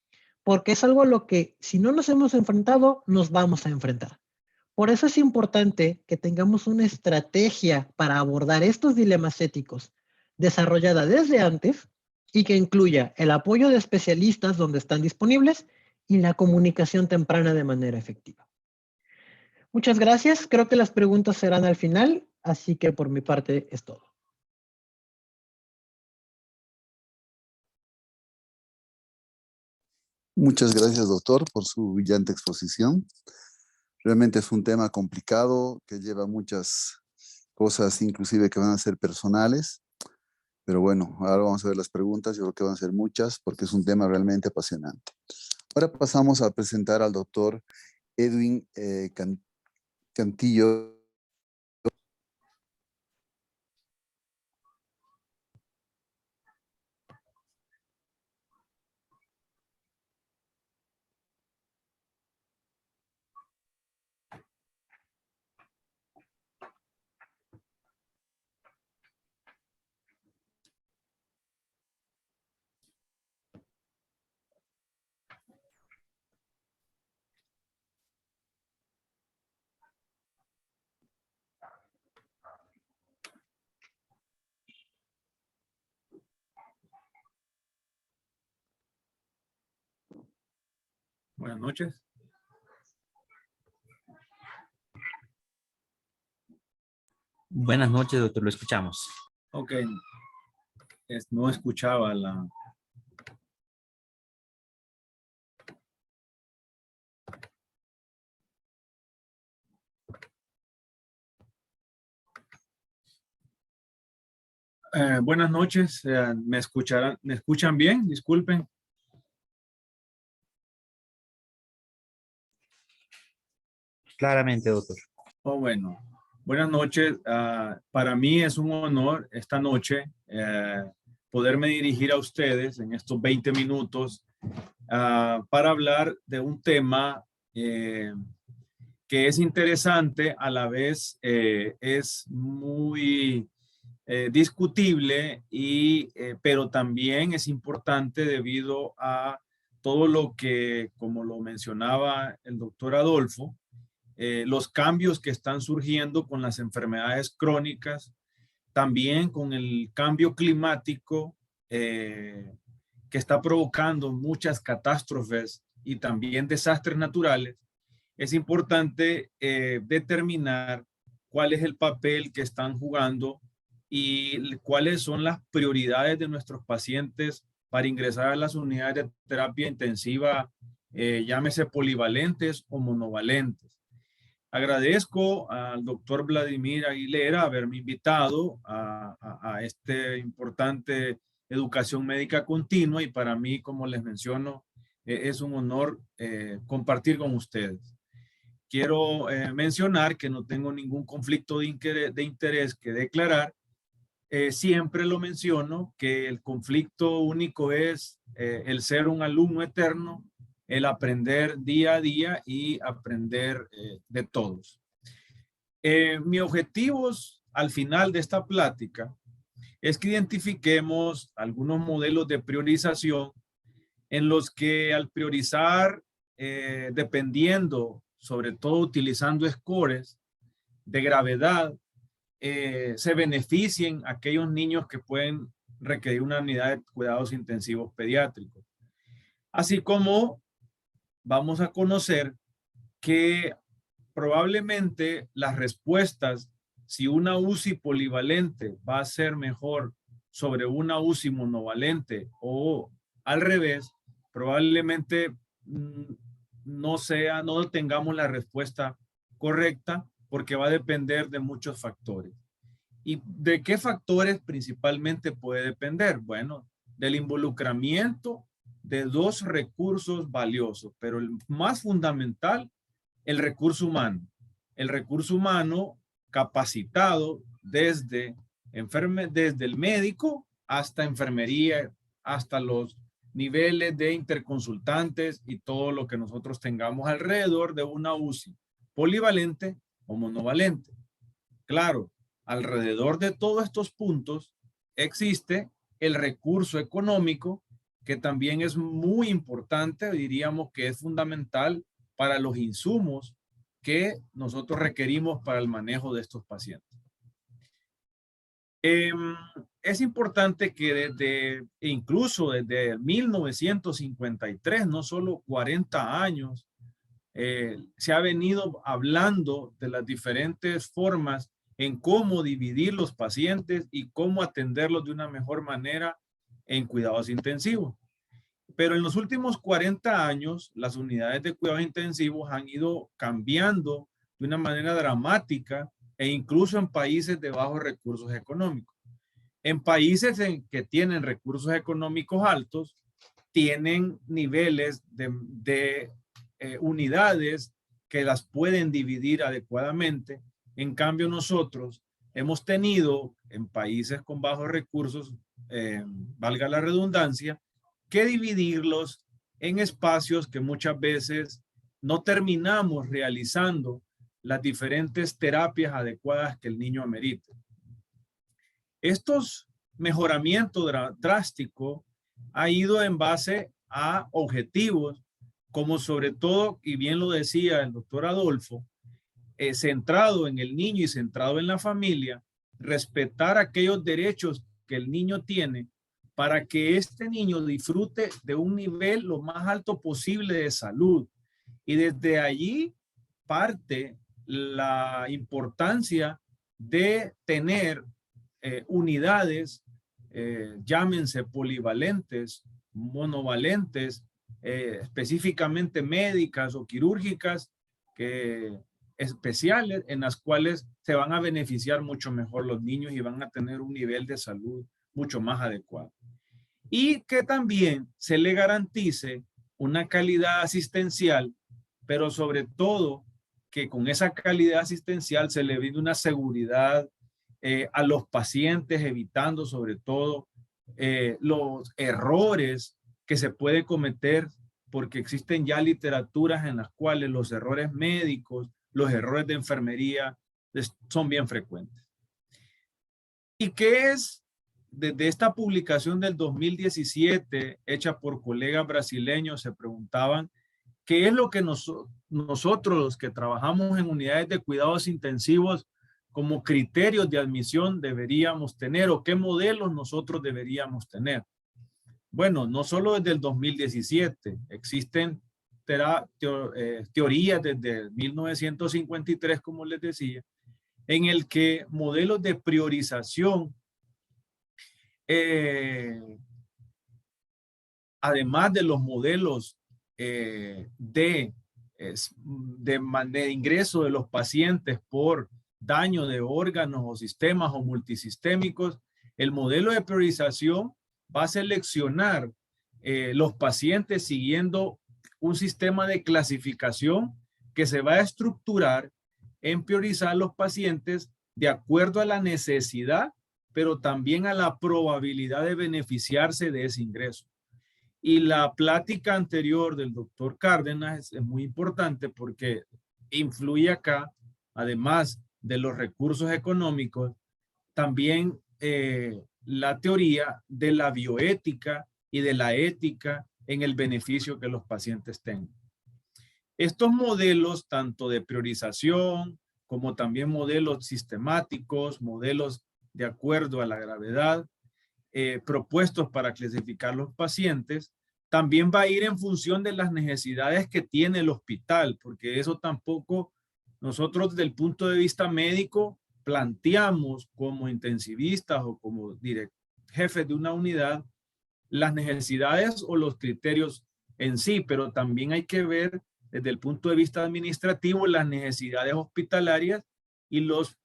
porque es algo a lo que si no nos hemos enfrentado, nos vamos a enfrentar. Por eso es importante que tengamos una estrategia para abordar estos dilemas éticos desarrollada desde antes y que incluya el apoyo de especialistas donde están disponibles y la comunicación temprana de manera efectiva. Muchas gracias. Creo que las preguntas serán al final, así que por mi parte es todo. Muchas gracias, doctor, por su brillante exposición. Realmente es un tema complicado que lleva muchas cosas, inclusive que van a ser personales. Pero bueno, ahora vamos a ver las preguntas. Yo creo que van a ser muchas porque es un tema realmente apasionante. Ahora pasamos a presentar al doctor Edwin Cantillo. Buenas noches. Buenas noches, doctor, lo escuchamos. Ok, no escuchaba la... buenas noches, ¿me escuchan bien? Disculpen. Claramente, doctor. Bueno, buenas noches. Para mí es un honor esta noche poderme dirigir a ustedes en estos 20 minutos para hablar de un tema que es interesante, a la vez es muy discutible, pero también es importante debido a todo lo que, como lo mencionaba el doctor Adolfo, los cambios que están surgiendo con las enfermedades crónicas, también con el cambio climático que está provocando muchas catástrofes y también desastres naturales. Es importante determinar cuál es el papel que están jugando y cuáles son las prioridades de nuestros pacientes para ingresar a las unidades de terapia intensiva, llámese polivalentes o monovalentes. Agradezco al doctor Vladimir Aguilera haberme invitado a este importante educación médica continua, y para mí, como les menciono, es un honor compartir con ustedes. Quiero mencionar que no tengo ningún conflicto de interés que declarar. Siempre lo menciono, que el conflicto único es el ser un alumno eterno, el aprender día a día y aprender de todos. Mi objetivo al final de esta plática es que identifiquemos algunos modelos de priorización en los que, al priorizar, dependiendo, sobre todo utilizando scores de gravedad, se beneficien aquellos niños que pueden requerir una unidad de cuidados intensivos pediátricos. Así como vamos a conocer que probablemente las respuestas, si una UCI polivalente va a ser mejor sobre una UCI monovalente o al revés, probablemente no tengamos la respuesta correcta, porque va a depender de muchos factores. ¿Y de qué factores principalmente puede depender? Bueno, del involucramiento de dos recursos valiosos, pero el más fundamental, el recurso humano. El recurso humano capacitado desde el médico hasta enfermería, hasta los niveles de interconsultantes y todo lo que nosotros tengamos alrededor de una UCI polivalente o monovalente. Claro, alrededor de todos estos puntos existe el recurso económico, que también es muy importante, diríamos que es fundamental para los insumos que nosotros requerimos para el manejo de estos pacientes. Es importante que incluso desde 1953, no solo 40 años, se ha venido hablando de las diferentes formas en cómo dividir los pacientes y cómo atenderlos de una mejor manera en cuidados intensivos. Pero en los últimos 40 años, las unidades de cuidados intensivos han ido cambiando de una manera dramática, e incluso en países de bajos recursos económicos. En países que tienen recursos económicos altos, tienen niveles de unidades que las pueden dividir adecuadamente. En cambio, nosotros hemos tenido en países con bajos recursos, valga la redundancia, que dividirlos en espacios que muchas veces no terminamos realizando las diferentes terapias adecuadas que el niño amerita. Estos mejoramientos drásticos ha ido en base a objetivos, como sobre todo, y bien lo decía el doctor Adolfo, centrado en el niño y centrado en la familia, respetar aquellos derechos que el niño tiene para que este niño disfrute de un nivel lo más alto posible de salud. Y desde allí parte la importancia de tener unidades, llámense polivalentes, monovalentes, específicamente médicas o quirúrgicas, especiales, en las cuales se van a beneficiar mucho mejor los niños y van a tener un nivel de salud mucho más adecuado. Y que también se le garantice una calidad asistencial, pero sobre todo que con esa calidad asistencial se le brinde una seguridad a los pacientes, evitando sobre todo los errores que se puede cometer, porque existen ya literaturas en las cuales los errores médicos, los errores de enfermería son bien frecuentes. ¿Y qué es? Desde esta publicación del 2017, hecha por colegas brasileños, se preguntaban qué es lo que nosotros los que trabajamos en unidades de cuidados intensivos como criterios de admisión deberíamos tener, o qué modelos nosotros deberíamos tener. Bueno, no solo desde el 2017, existen teorías desde 1953, como les decía, en el que modelos de priorización, además de los modelos de ingreso de los pacientes por daño de órganos o sistemas o multisistémicos, el modelo de priorización va a seleccionar los pacientes siguiendo un sistema de clasificación que se va a estructurar en priorizar los pacientes de acuerdo a la necesidad, pero también a la probabilidad de beneficiarse de ese ingreso. Y la plática anterior del doctor Cárdenas es muy importante porque influye acá, además de los recursos económicos, también la teoría de la bioética y de la ética en el beneficio que los pacientes tengan. Estos modelos, tanto de priorización como también modelos sistemáticos, modelos de acuerdo a la gravedad, propuestos para clasificar los pacientes, también va a ir en función de las necesidades que tiene el hospital, porque eso tampoco nosotros desde el punto de vista médico planteamos como intensivistas o como jefes de una unidad las necesidades o los criterios en sí, pero también hay que ver desde el punto de vista administrativo las necesidades hospitalarias y los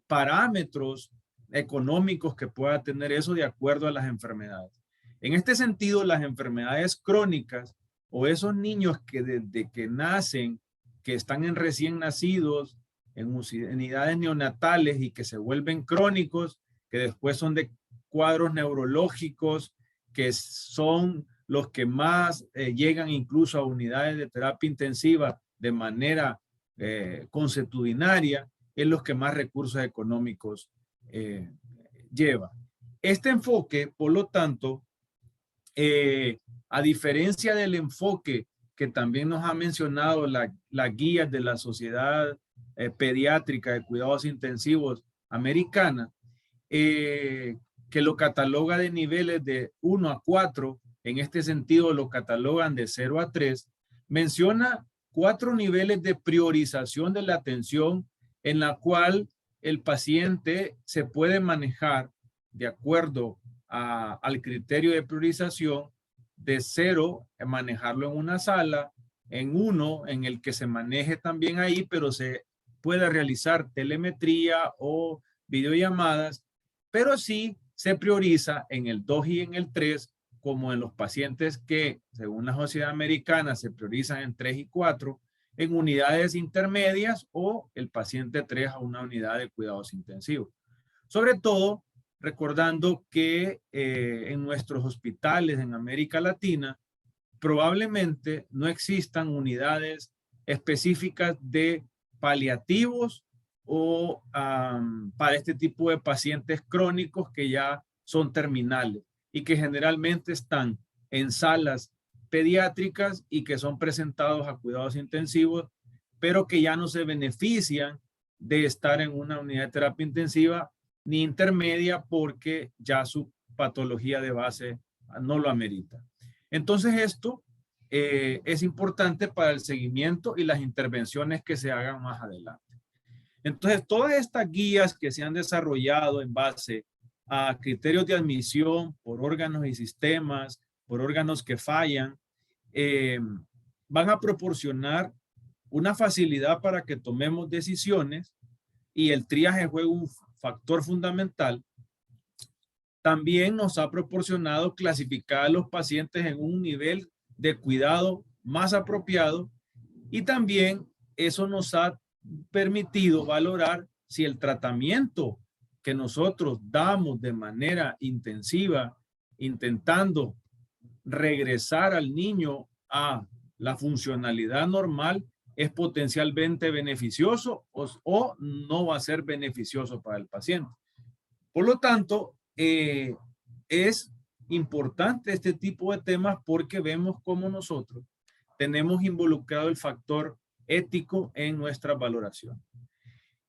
parámetros económicos que pueda tener eso de acuerdo a las enfermedades. En este sentido, las enfermedades crónicas o esos niños que desde que nacen, que están en recién nacidos, en unidades neonatales y que se vuelven crónicos, que después son de cuadros neurológicos, que son los que más llegan incluso a unidades de terapia intensiva de manera consuetudinaria, es los que más recursos económicos lleva. Este enfoque, por lo tanto, a diferencia del enfoque que también nos ha mencionado la guía de la Sociedad Pediátrica de Cuidados Intensivos americana, que lo cataloga de niveles de 1 a 4, en este sentido lo catalogan de 0 a 3, menciona 4 niveles de priorización de la atención en la cual el paciente se puede manejar de acuerdo al criterio de priorización. De 0, manejarlo en una sala, en 1 en el que se maneje también ahí, pero se puede realizar telemetría o videollamadas, pero sí se prioriza en el 2 y en el 3, como en los pacientes que, según la Sociedad Americana, se priorizan en 3 y 4, en unidades intermedias o el paciente 3 a una unidad de cuidados intensivos. Sobre todo, recordando que en nuestros hospitales en América Latina probablemente no existan unidades específicas de paliativos o para este tipo de pacientes crónicos que ya son terminales y que generalmente están en salas pediátricas y que son presentados a cuidados intensivos, pero que ya no se benefician de estar en una unidad de terapia intensiva ni intermedia porque ya su patología de base no lo amerita. Entonces esto es importante para el seguimiento y las intervenciones que se hagan más adelante. Entonces, todas estas guías que se han desarrollado en base a criterios de admisión por órganos y sistemas, por órganos que fallan, van a proporcionar una facilidad para que tomemos decisiones, y el triaje juega un factor fundamental. También nos ha proporcionado clasificar a los pacientes en un nivel de cuidado más apropiado, y también eso nos ha permitido valorar si el tratamiento que nosotros damos de manera intensiva, intentando regresar al niño a la funcionalidad normal, es potencialmente beneficioso o no va a ser beneficioso para el paciente. Por lo tanto, es importante este tipo de temas porque vemos cómo nosotros tenemos involucrado el factor ético en nuestra valoración.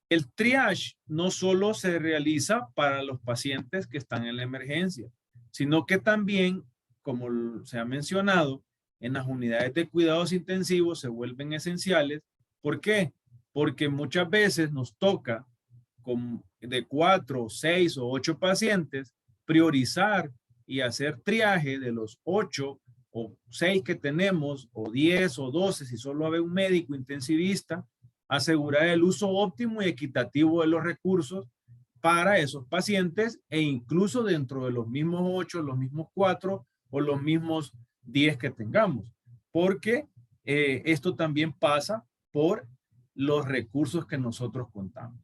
El triage no solo se realiza para los pacientes que están en la emergencia, sino que también, como se ha mencionado, en las unidades de cuidados intensivos se vuelven esenciales. ¿Por qué? Porque muchas veces nos toca de 4, 6 o 8 pacientes priorizar y hacer triaje de los 8 o 6 que tenemos, o 10 o 12 si solo hay un médico intensivista, asegurar el uso óptimo y equitativo de los recursos para esos pacientes, e incluso dentro de los mismos 8, los mismos 4 o los mismos 10 que tengamos, porque esto también pasa por los recursos que nosotros contamos.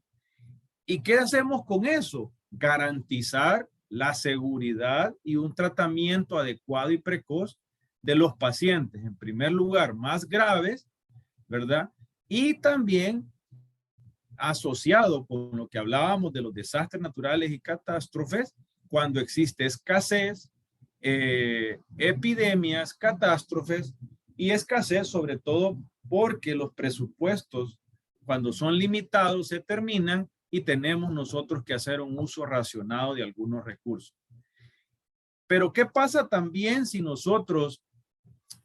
¿Y qué hacemos con eso? Garantizar la seguridad y un tratamiento adecuado y precoz de los pacientes, en primer lugar, más graves, ¿verdad? Y también asociado con lo que hablábamos de los desastres naturales y catástrofes, cuando existe escasez, epidemias, catástrofes y escasez, sobre todo porque los presupuestos, cuando son limitados, se terminan y tenemos nosotros que hacer un uso racionado de algunos recursos. Pero ¿qué pasa también si nosotros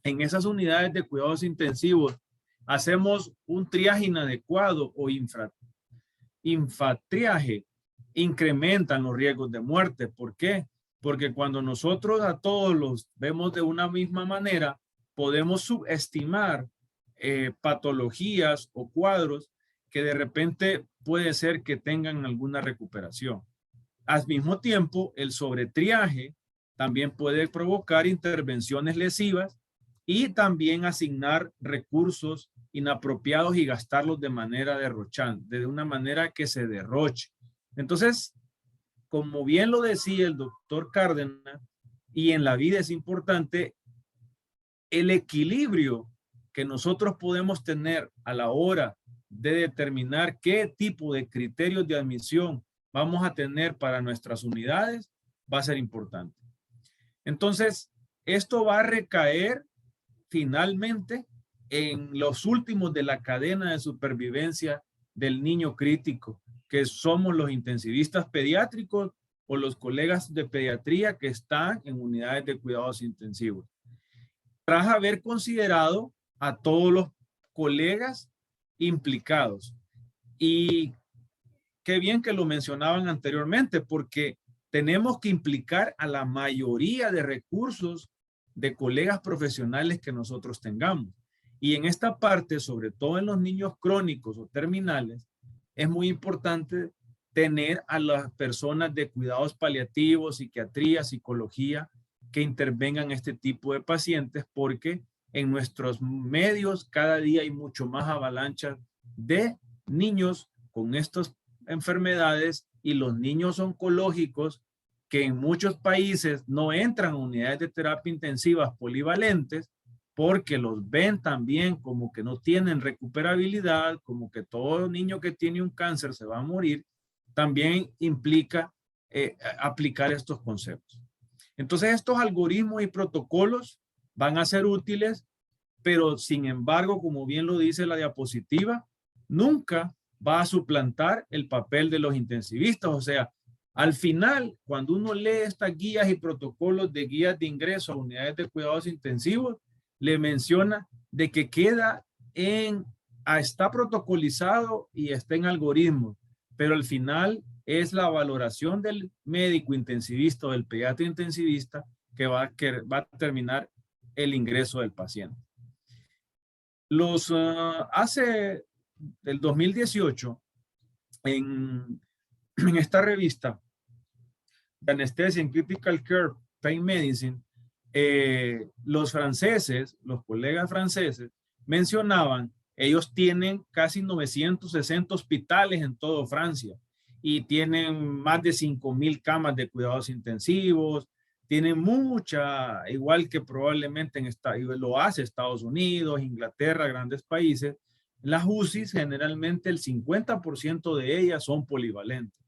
en esas unidades de cuidados intensivos hacemos un triaje inadecuado o infatriaje? Incrementan los riesgos de muerte. ¿Por qué? Porque cuando nosotros a todos los vemos de una misma manera, podemos subestimar patologías o cuadros que de repente puede ser que tengan alguna recuperación. Al mismo tiempo, el sobretriaje también puede provocar intervenciones lesivas y también asignar recursos inapropiados y gastarlos de manera derrochante, de una manera que se derroche. Entonces, como bien lo decía el doctor Cárdenas, y en la vida es importante, el equilibrio que nosotros podemos tener a la hora de determinar qué tipo de criterios de admisión vamos a tener para nuestras unidades va a ser importante. Entonces, esto va a recaer finalmente en los últimos de la cadena de supervivencia del niño crítico, que somos los intensivistas pediátricos o los colegas de pediatría que están en unidades de cuidados intensivos. Tras haber considerado a todos los colegas implicados. Y qué bien que lo mencionaban anteriormente, porque tenemos que implicar a la mayoría de recursos de colegas profesionales que nosotros tengamos. Y en esta parte, sobre todo en los niños crónicos o terminales, es muy importante tener a las personas de cuidados paliativos, psiquiatría, psicología, que intervengan en este tipo de pacientes, porque en nuestros medios cada día hay mucho más avalancha de niños con estas enfermedades, y los niños oncológicos que en muchos países no entran a unidades de terapia intensivas polivalentes porque los ven también como que no tienen recuperabilidad, como que todo niño que tiene un cáncer se va a morir, también implica aplicar estos conceptos. Entonces, estos algoritmos y protocolos van a ser útiles, pero sin embargo, como bien lo dice la diapositiva, nunca va a suplantar el papel de los intensivistas. O sea, al final, cuando uno lee estas guías y protocolos de guías de ingreso a unidades de cuidados intensivos, le menciona de que queda en está protocolizado y está en algoritmos, pero al final es la valoración del médico intensivista o del pediatra intensivista que va a determinar el ingreso del paciente. Hace del 2018, en esta revista, de Anesthesia and Critical Care Pain Medicine, los franceses, los colegas franceses, mencionaban, ellos tienen casi 960 hospitales en toda Francia y tienen más de 5,000 camas de cuidados intensivos, tienen mucha, igual que probablemente lo hace Estados Unidos, Inglaterra, grandes países, las UCIs generalmente el 50% de ellas son polivalentes.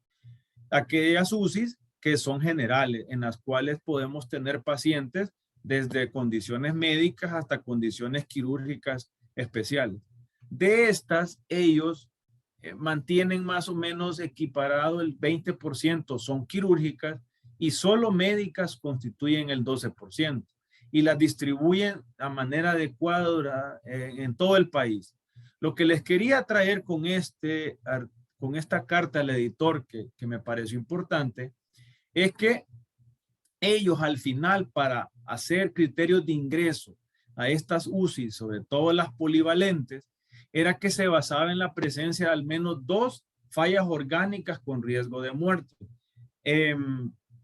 Aquellas UCIs que son generales, en las cuales podemos tener pacientes desde condiciones médicas hasta condiciones quirúrgicas especiales. De estas, ellos mantienen más o menos equiparado el 20% son quirúrgicas y solo médicas constituyen el 12% y las distribuyen a manera adecuada en todo el país. Lo que les quería traer con esta carta al editor que me pareció importante es que ellos al final, para hacer criterios de ingreso a estas UCI, sobre todo las polivalentes, era que se basaba en la presencia de al menos 2 fallas orgánicas con riesgo de muerte.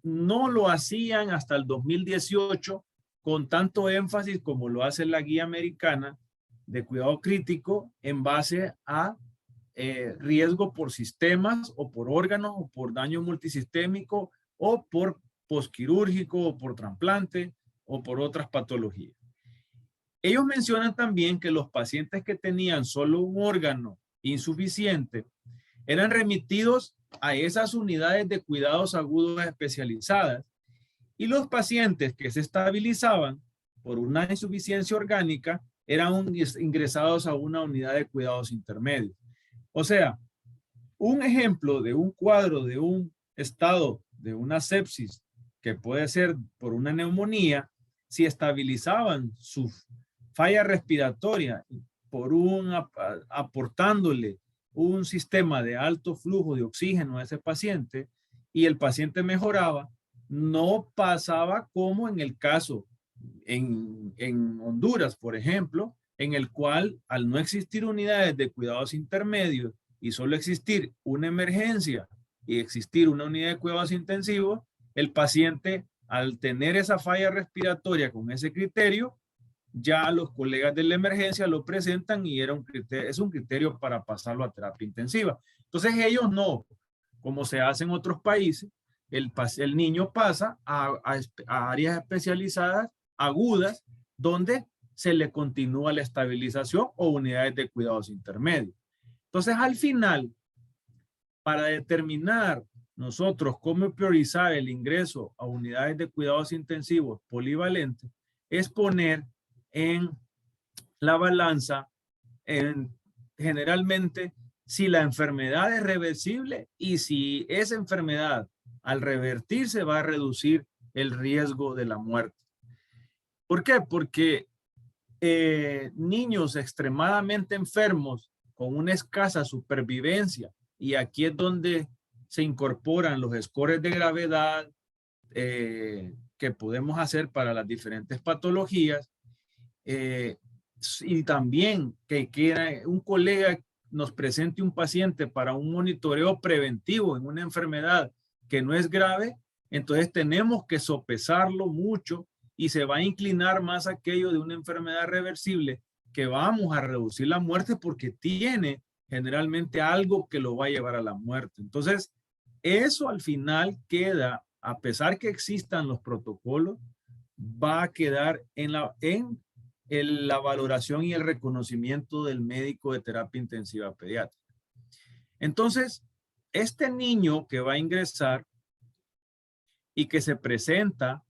No lo hacían hasta el 2018 con tanto énfasis como lo hace la guía americana de cuidado crítico en base a riesgo por sistemas o por órganos o por daño multisistémico o por posquirúrgico o por trasplante o por otras patologías. Ellos mencionan también que los pacientes que tenían solo un órgano insuficiente eran remitidos a esas unidades de cuidados agudos especializadas y los pacientes que se estabilizaban por una insuficiencia orgánica eran ingresados a una unidad de cuidados intermedios. O sea, un ejemplo de un cuadro de un estado de una sepsis que puede ser por una neumonía, si estabilizaban su falla respiratoria por aportándole un sistema de alto flujo de oxígeno a ese paciente y el paciente mejoraba, no pasaba como en el caso en Honduras, por ejemplo, en el cual al no existir unidades de cuidados intermedios y solo existir una emergencia y existir una unidad de cuidados intensivos, el paciente al tener esa falla respiratoria con ese criterio, ya los colegas de la emergencia lo presentan y es un criterio para pasarlo a terapia intensiva. Entonces ellos no, como se hace en otros países, el niño pasa a áreas especializadas agudas donde se le continúa la estabilización o unidades de cuidados intermedios. Entonces al final, para determinar nosotros cómo priorizar el ingreso a unidades de cuidados intensivos polivalentes, es poner en la balanza generalmente si la enfermedad es reversible y si esa enfermedad al revertirse va a reducir el riesgo de la muerte. ¿Por qué? Porque niños extremadamente enfermos con una escasa supervivencia, y aquí es donde se incorporan los scores de gravedad que podemos hacer para las diferentes patologías, y también que un colega nos presente un paciente para un monitoreo preventivo en una enfermedad que no es grave, entonces tenemos que sopesarlo mucho y se va a inclinar más aquello de una enfermedad reversible que vamos a reducir la muerte porque tiene generalmente algo que lo va a llevar a la muerte. Entonces, eso al final queda, a pesar que existan los protocolos, va a quedar en la valoración y el reconocimiento del médico de terapia intensiva pediátrica. Entonces, este niño que va a ingresar y que se presenta,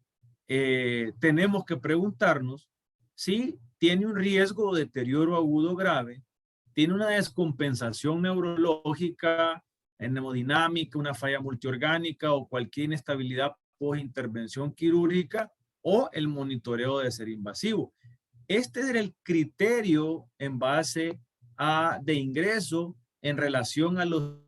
tenemos que preguntarnos si tiene un riesgo de deterioro agudo grave, tiene una descompensación neurológica, hemodinámica, una falla multiorgánica o cualquier inestabilidad post-intervención quirúrgica o el monitoreo de ser invasivo. Este era el criterio en base de ingreso en relación a los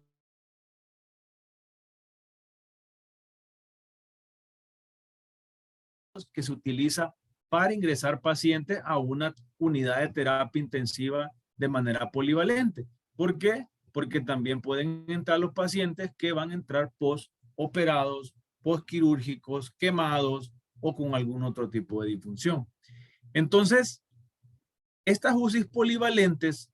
que se utiliza para ingresar pacientes a una unidad de terapia intensiva de manera polivalente. ¿Por qué? Porque también pueden entrar los pacientes que van a entrar post-operados, post-quirúrgicos, quemados o con algún otro tipo de disfunción. Entonces, estas UCIs polivalentes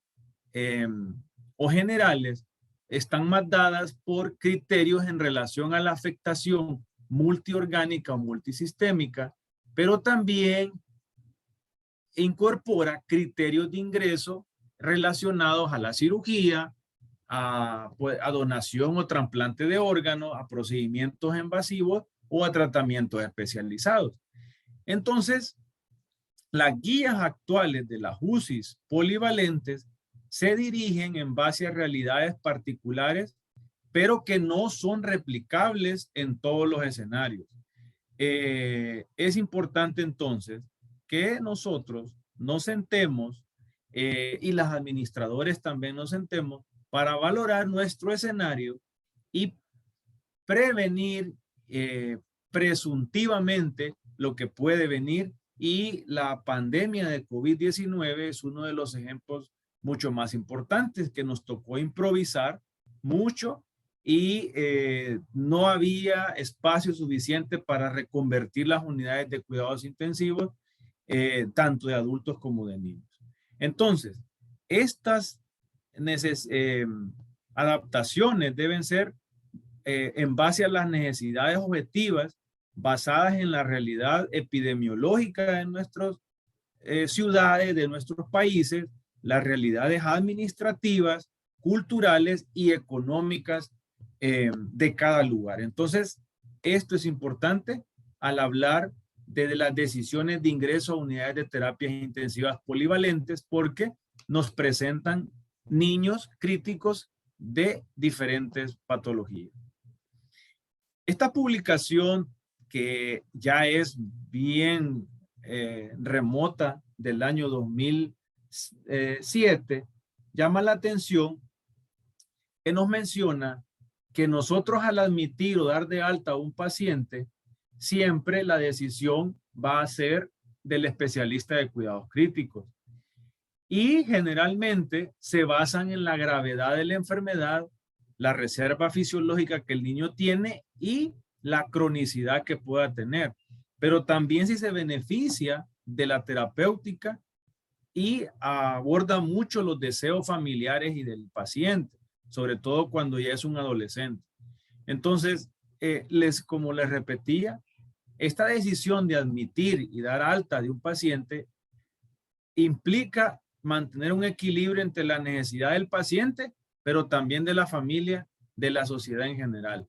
o generales están más dadas por criterios en relación a la afectación multiorgánica o multisistémica, pero también incorpora criterios de ingreso relacionados a la cirugía, a donación o trasplante de órganos, a procedimientos invasivos o a tratamientos especializados. Entonces, las guías actuales de las UCIs polivalentes se dirigen en base a realidades particulares, pero que no son replicables en todos los escenarios. Es importante entonces que nosotros nos sentemos y las administradores también nos sentemos para valorar nuestro escenario y prevenir presuntivamente lo que puede venir, y la pandemia de COVID-19 es uno de los ejemplos mucho más importantes, que nos tocó improvisar mucho y no había espacio suficiente para reconvertir las unidades de cuidados intensivos, tanto de adultos como de niños. Entonces, estas adaptaciones deben ser en base a las necesidades objetivas, basadas en la realidad epidemiológica de nuestras ciudades, de nuestros países, las realidades administrativas, culturales y económicas de cada lugar. Entonces, esto es importante al hablar de las decisiones de ingreso a unidades de terapias intensivas polivalentes, porque nos presentan niños críticos de diferentes patologías. Esta publicación, que ya es bien remota, del año 2007, llama la atención que nos menciona que nosotros, al admitir o dar de alta a un paciente, siempre la decisión va a ser del especialista de cuidados críticos. Y generalmente se basan en la gravedad de la enfermedad, la reserva fisiológica que el niño tiene y la cronicidad que pueda tener. Pero también si se beneficia de la terapéutica y aborda mucho los deseos familiares y del paciente, sobre todo cuando ya es un adolescente. Entonces, como les repetía, esta decisión de admitir y dar alta de un paciente implica mantener un equilibrio entre la necesidad del paciente, pero también de la familia, de la sociedad en general.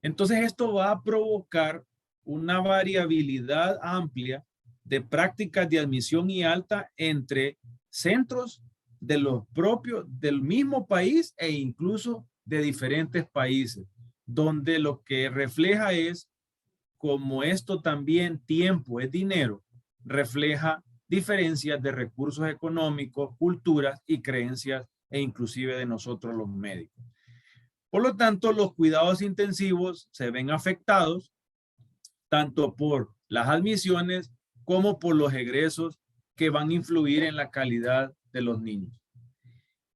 Entonces, esto va a provocar una variabilidad amplia de prácticas de admisión y alta entre centros de los propios, del mismo país e incluso de diferentes países, donde lo que refleja es, como esto también tiempo es dinero, refleja diferencias de recursos económicos, culturas y creencias, e inclusive de nosotros los médicos. Por lo tanto, los cuidados intensivos se ven afectados tanto por las admisiones como por los egresos, que van a influir en la calidad de los niños.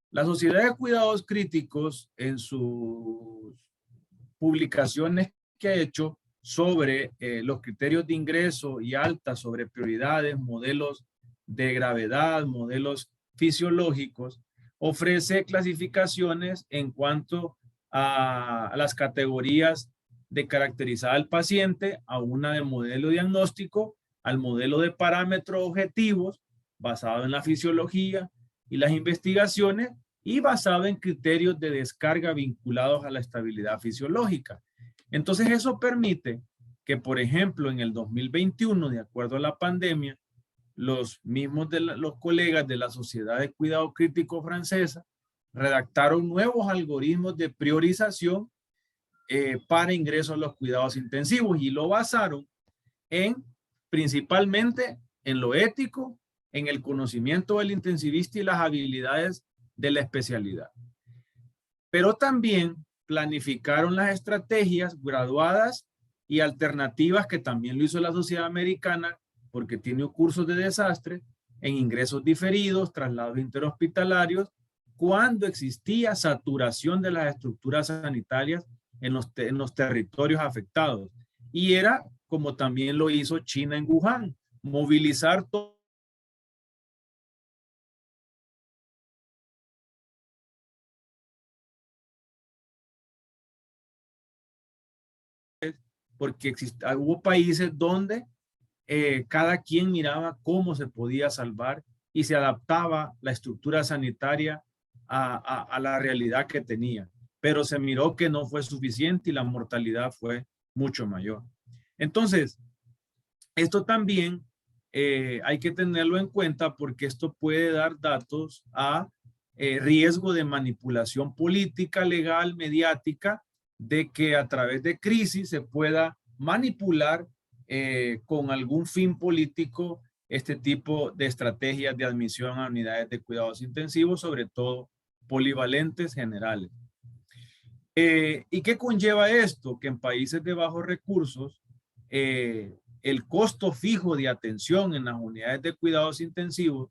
La Sociedad de Cuidados Críticos, en sus publicaciones que ha hecho sobre los criterios de ingreso y alta, sobre prioridades, modelos de gravedad, modelos fisiológicos, ofrece clasificaciones en cuanto a las categorías de caracterizar al paciente, a una de modelo diagnóstico, al modelo de parámetros objetivos basado en la fisiología y las investigaciones, y basado en criterios de descarga vinculados a la estabilidad fisiológica. Entonces, eso permite que, por ejemplo, en el 2021, de acuerdo a la pandemia, los mismos los colegas de la Sociedad de Cuidado Crítico francesa redactaron nuevos algoritmos de priorización para ingreso a los cuidados intensivos, y lo basaron principalmente en lo ético, en el conocimiento del intensivista y las habilidades de la especialidad. Pero también planificaron las estrategias graduadas y alternativas, que también lo hizo la Sociedad Americana, porque tiene cursos de desastre en ingresos diferidos, traslados interhospitalarios, cuando existía saturación de las estructuras sanitarias en los territorios afectados. Y era como también lo hizo China en Wuhan, movilizar todo porque hubo países donde cada quien miraba cómo se podía salvar y se adaptaba la estructura sanitaria a la realidad que tenía. Pero se miró que no fue suficiente y la mortalidad fue mucho mayor. Entonces, esto también hay que tenerlo en cuenta, porque esto puede dar datos a riesgo de manipulación política, legal, mediática, de que a través de crisis se pueda manipular con algún fin político este tipo de estrategias de admisión a unidades de cuidados intensivos, sobre todo polivalentes generales. ¿Y qué conlleva esto? Que en países de bajos recursos, el costo fijo de atención en las unidades de cuidados intensivos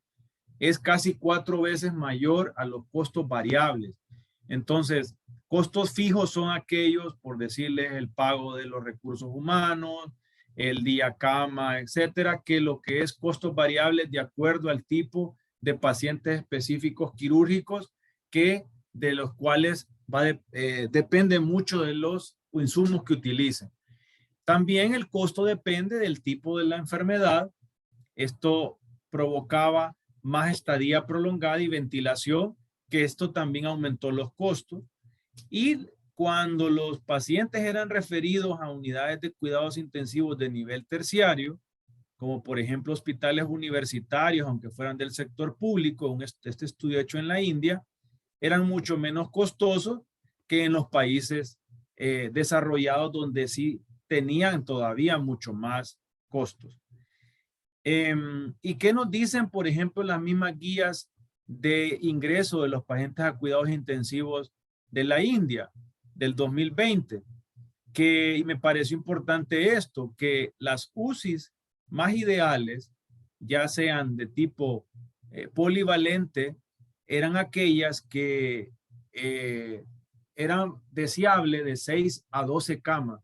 es casi 4 veces mayor a los costos variables. Entonces, costos fijos son aquellos, por decirles, el pago de los recursos humanos, el día cama, etcétera, que lo que es costos variables de acuerdo al tipo de pacientes específicos quirúrgicos, que de los cuales depende mucho de los insumos que utilicen. También el costo depende del tipo de la enfermedad. Esto provocaba más estadía prolongada y ventilación, que esto también aumentó los costos. Y cuando los pacientes eran referidos a unidades de cuidados intensivos de nivel terciario, como por ejemplo hospitales universitarios, aunque fueran del sector público, este estudio hecho en la India, eran mucho menos costosos que en los países desarrollados, donde sí tenían todavía mucho más costos. ¿Y qué nos dicen, por ejemplo, las mismas guías de ingreso de los pacientes a cuidados intensivos de la India del 2020? Que me pareció importante esto, que las UCIs más ideales, ya sean de tipo polivalente, eran aquellas que eran deseables de 6 a 12 camas.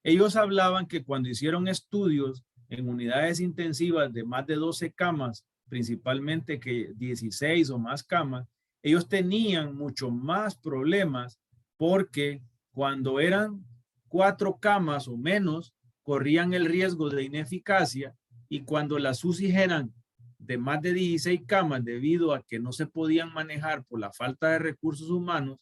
Ellos hablaban que cuando hicieron estudios en unidades intensivas de más de 12 camas, principalmente que 16 o más camas, ellos tenían mucho más problemas, porque cuando eran 4 camas o menos, corrían el riesgo de ineficacia, y cuando las UCI eran de más de 16 camas, debido a que no se podían manejar por la falta de recursos humanos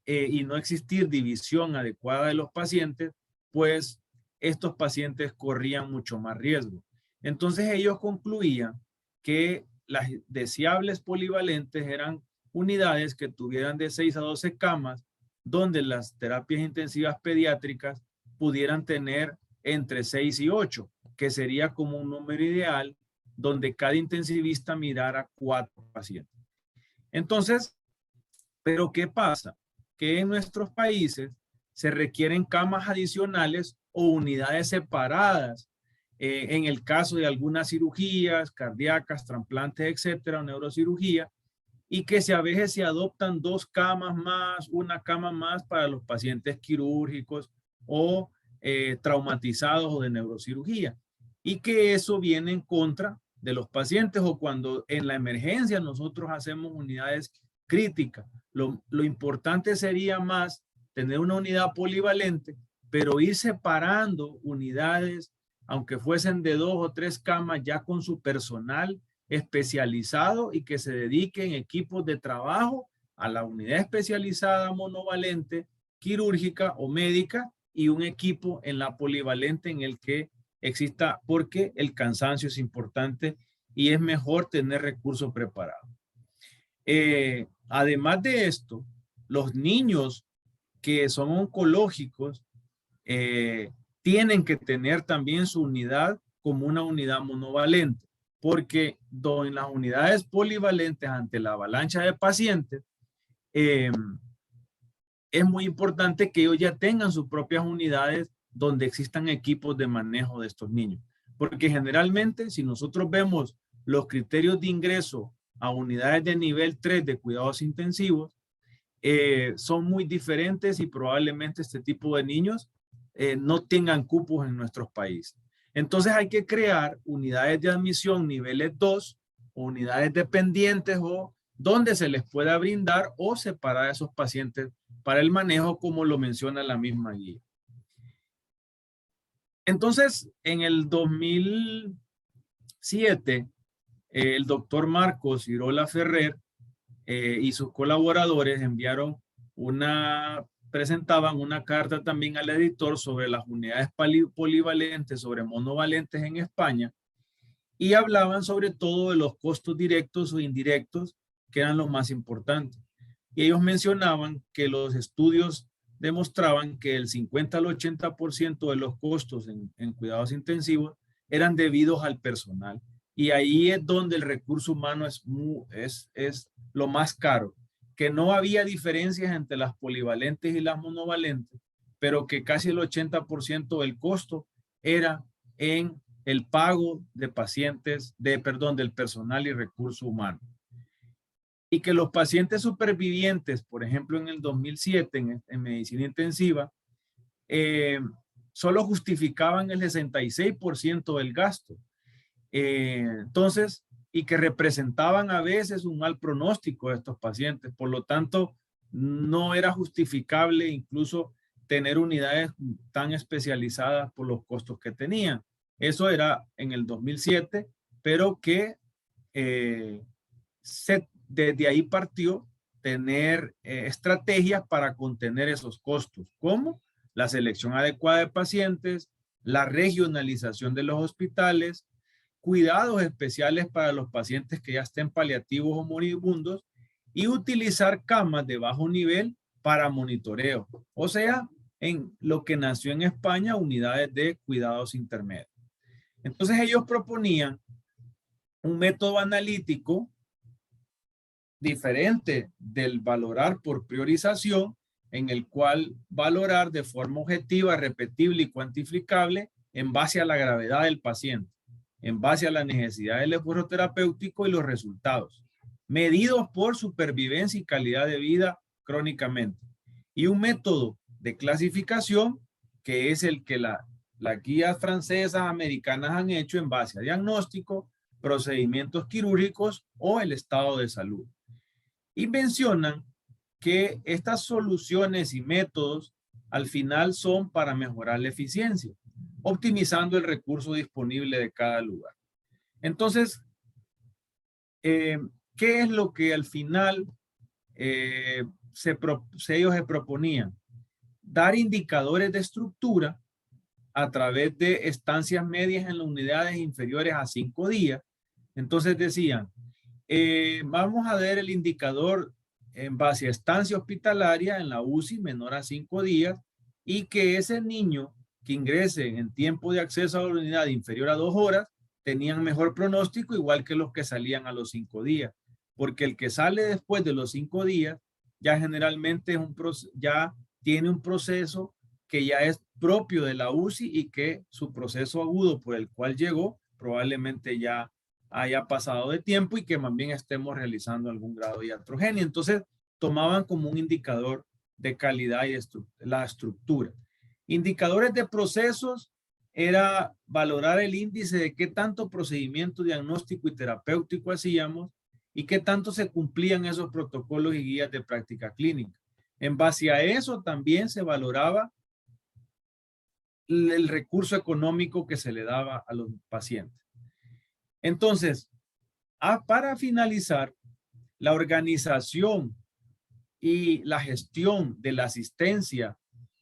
y no existir división adecuada de los pacientes, pues estos pacientes corrían mucho más riesgo. Entonces ellos concluían que las deseables polivalentes eran unidades que tuvieran de 6 a 12 camas, donde las terapias intensivas pediátricas pudieran tener entre 6 y 8, que sería como un número ideal, donde cada intensivista mirara 4 pacientes. Entonces, ¿pero qué pasa? Que en nuestros países se requieren camas adicionales o unidades separadas en el caso de algunas cirugías cardíacas, trasplantes, etcétera, neurocirugía, y que a veces se adoptan 2 camas más, 1 cama más para los pacientes quirúrgicos o traumatizados o de neurocirugía, y que eso viene en contra de los pacientes, o cuando en la emergencia nosotros hacemos unidades críticas. Lo importante sería más tener una unidad polivalente, pero ir separando unidades, aunque fuesen de 2 o 3 camas, ya con su personal especializado, y que se dediquen equipos de trabajo a la unidad especializada monovalente, quirúrgica o médica, y un equipo en la polivalente en el que exista, porque el cansancio es importante y es mejor tener recursos preparados. Además de esto, los niños que son oncológicos tienen que tener también su unidad como una unidad monovalente. porque en las unidades polivalentes ante la avalancha de pacientes, es muy importante que ellos ya tengan sus propias unidades donde existan equipos de manejo de estos niños. Porque generalmente, si nosotros vemos los criterios de ingreso a unidades de nivel 3 de cuidados intensivos, son muy diferentes y probablemente este tipo de niños no tengan cupos en nuestros países. Entonces hay que crear unidades de admisión niveles 2, o unidades dependientes, o donde se les pueda brindar o separar a esos pacientes para el manejo, como lo menciona la misma guía. Entonces, en el 2007, el doctor Marcos Irola Ferrer y sus colaboradores presentaban una carta también al editor sobre las unidades polivalentes, sobre monovalentes en España, y hablaban sobre todo de los costos directos o indirectos, que eran los más importantes. Y ellos mencionaban que los estudios demostraban que el 50 al 80% de los costos en cuidados intensivos eran debidos al personal. Y ahí es donde el recurso humano es lo más caro, que no había diferencias entre las polivalentes y las monovalentes, pero que casi el 80% del costo era en el pago de pacientes, del personal y recurso humano. Y que los pacientes supervivientes, por ejemplo, en el 2007 en medicina intensiva, solo justificaban el 66% del gasto. Entonces, y que representaban a veces un mal pronóstico de estos pacientes. Por lo tanto, no era justificable incluso tener unidades tan especializadas por los costos que tenían. Eso era en el 2007, pero que desde ahí partió tener estrategias para contener esos costos, como la selección adecuada de pacientes, la regionalización de los hospitales, cuidados especiales para los pacientes que ya estén paliativos o moribundos, y utilizar camas de bajo nivel para monitoreo. O sea, en lo que nació en España, unidades de cuidados intermedios. Entonces ellos proponían un método analítico diferente del valorar por priorización, en el cual valorar de forma objetiva, repetible y cuantificable en base a la gravedad del paciente, en base a la necesidad del esfuerzo terapéutico y los resultados, medidos por supervivencia y calidad de vida crónicamente. Y un método de clasificación que es el que las guías francesas, americanas han hecho en base a diagnóstico, procedimientos quirúrgicos o el estado de salud. Y mencionan que estas soluciones y métodos al final son para mejorar la eficiencia, optimizando el recurso disponible de cada lugar. Entonces, ¿qué es lo que al final ellos se proponían? Dar indicadores de estructura a través de estancias medias en las unidades inferiores a 5 días. Entonces decían, vamos a ver el indicador en base a estancia hospitalaria en la UCI menor a 5 días, y que ese niño que ingrese en tiempo de acceso a la unidad inferior a 2 horas tenían mejor pronóstico, igual que los que salían a los 5 días, porque el que sale después de los 5 días ya generalmente ya tiene un proceso que ya es propio de la UCI, y que su proceso agudo por el cual llegó probablemente ya haya pasado de tiempo, y que más bien estemos realizando algún grado de iatrogenia. Entonces tomaban como un indicador de calidad y la estructura. Indicadores de procesos era valorar el índice de qué tanto procedimiento diagnóstico y terapéutico hacíamos y qué tanto se cumplían esos protocolos y guías de práctica clínica. En base a eso también se valoraba el recurso económico que se le daba a los pacientes. Entonces, para finalizar, la organización y la gestión de la asistencia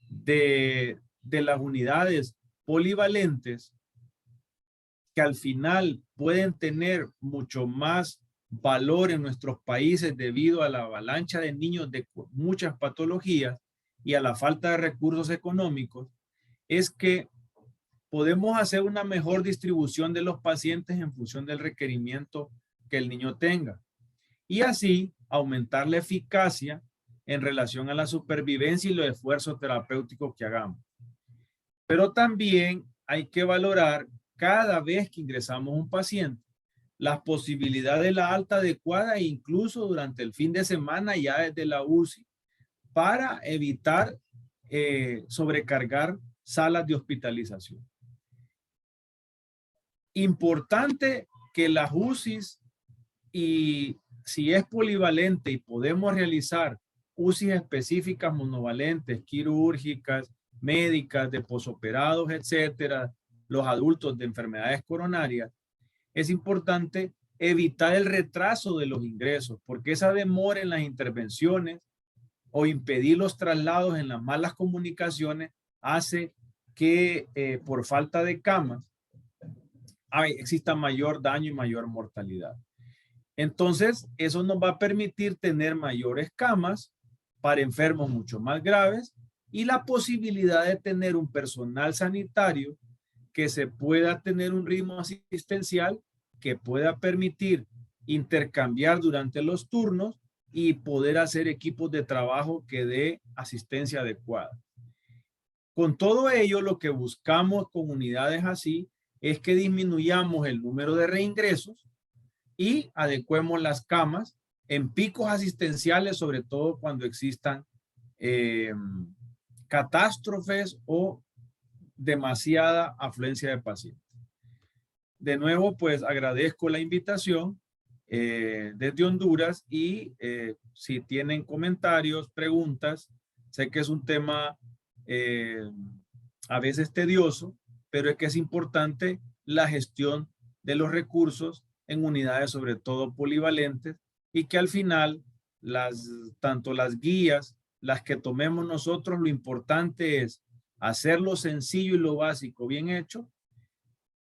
de las unidades polivalentes, que al final pueden tener mucho más valor en nuestros países debido a la avalancha de niños de muchas patologías y a la falta de recursos económicos, es que podemos hacer una mejor distribución de los pacientes en función del requerimiento que el niño tenga. Y así aumentar la eficacia en relación a la supervivencia y los esfuerzos terapéuticos que hagamos. Pero también hay que valorar cada vez que ingresamos un paciente las posibilidades de la alta adecuada e incluso durante el fin de semana ya desde la UCI para evitar sobrecargar salas de hospitalización. Importante que las UCIs, y si es polivalente y podemos realizar UCIs específicas monovalentes, quirúrgicas, médicas, de posoperados, etcétera, los adultos de enfermedades coronarias, es importante evitar el retraso de los ingresos, porque esa demora en las intervenciones o impedir los traslados en las malas comunicaciones hace que por falta de camas exista mayor daño y mayor mortalidad. Entonces, eso nos va a permitir tener mayores camas para enfermos mucho más graves y la posibilidad de tener un personal sanitario que se pueda tener un ritmo asistencial que pueda permitir intercambiar durante los turnos y poder hacer equipos de trabajo que dé asistencia adecuada. Con todo ello, lo que buscamos con unidades así es que disminuyamos el número de reingresos y adecuemos las camas en picos asistenciales, sobre todo cuando existan catástrofes o demasiada afluencia de pacientes. De nuevo, pues agradezco la invitación desde Honduras y si tienen comentarios, preguntas, sé que es un tema a veces tedioso, pero es que es importante la gestión de los recursos en unidades sobre todo polivalentes y que al final tanto las guías, las que tomemos nosotros, lo importante es hacerlo sencillo y lo básico bien hecho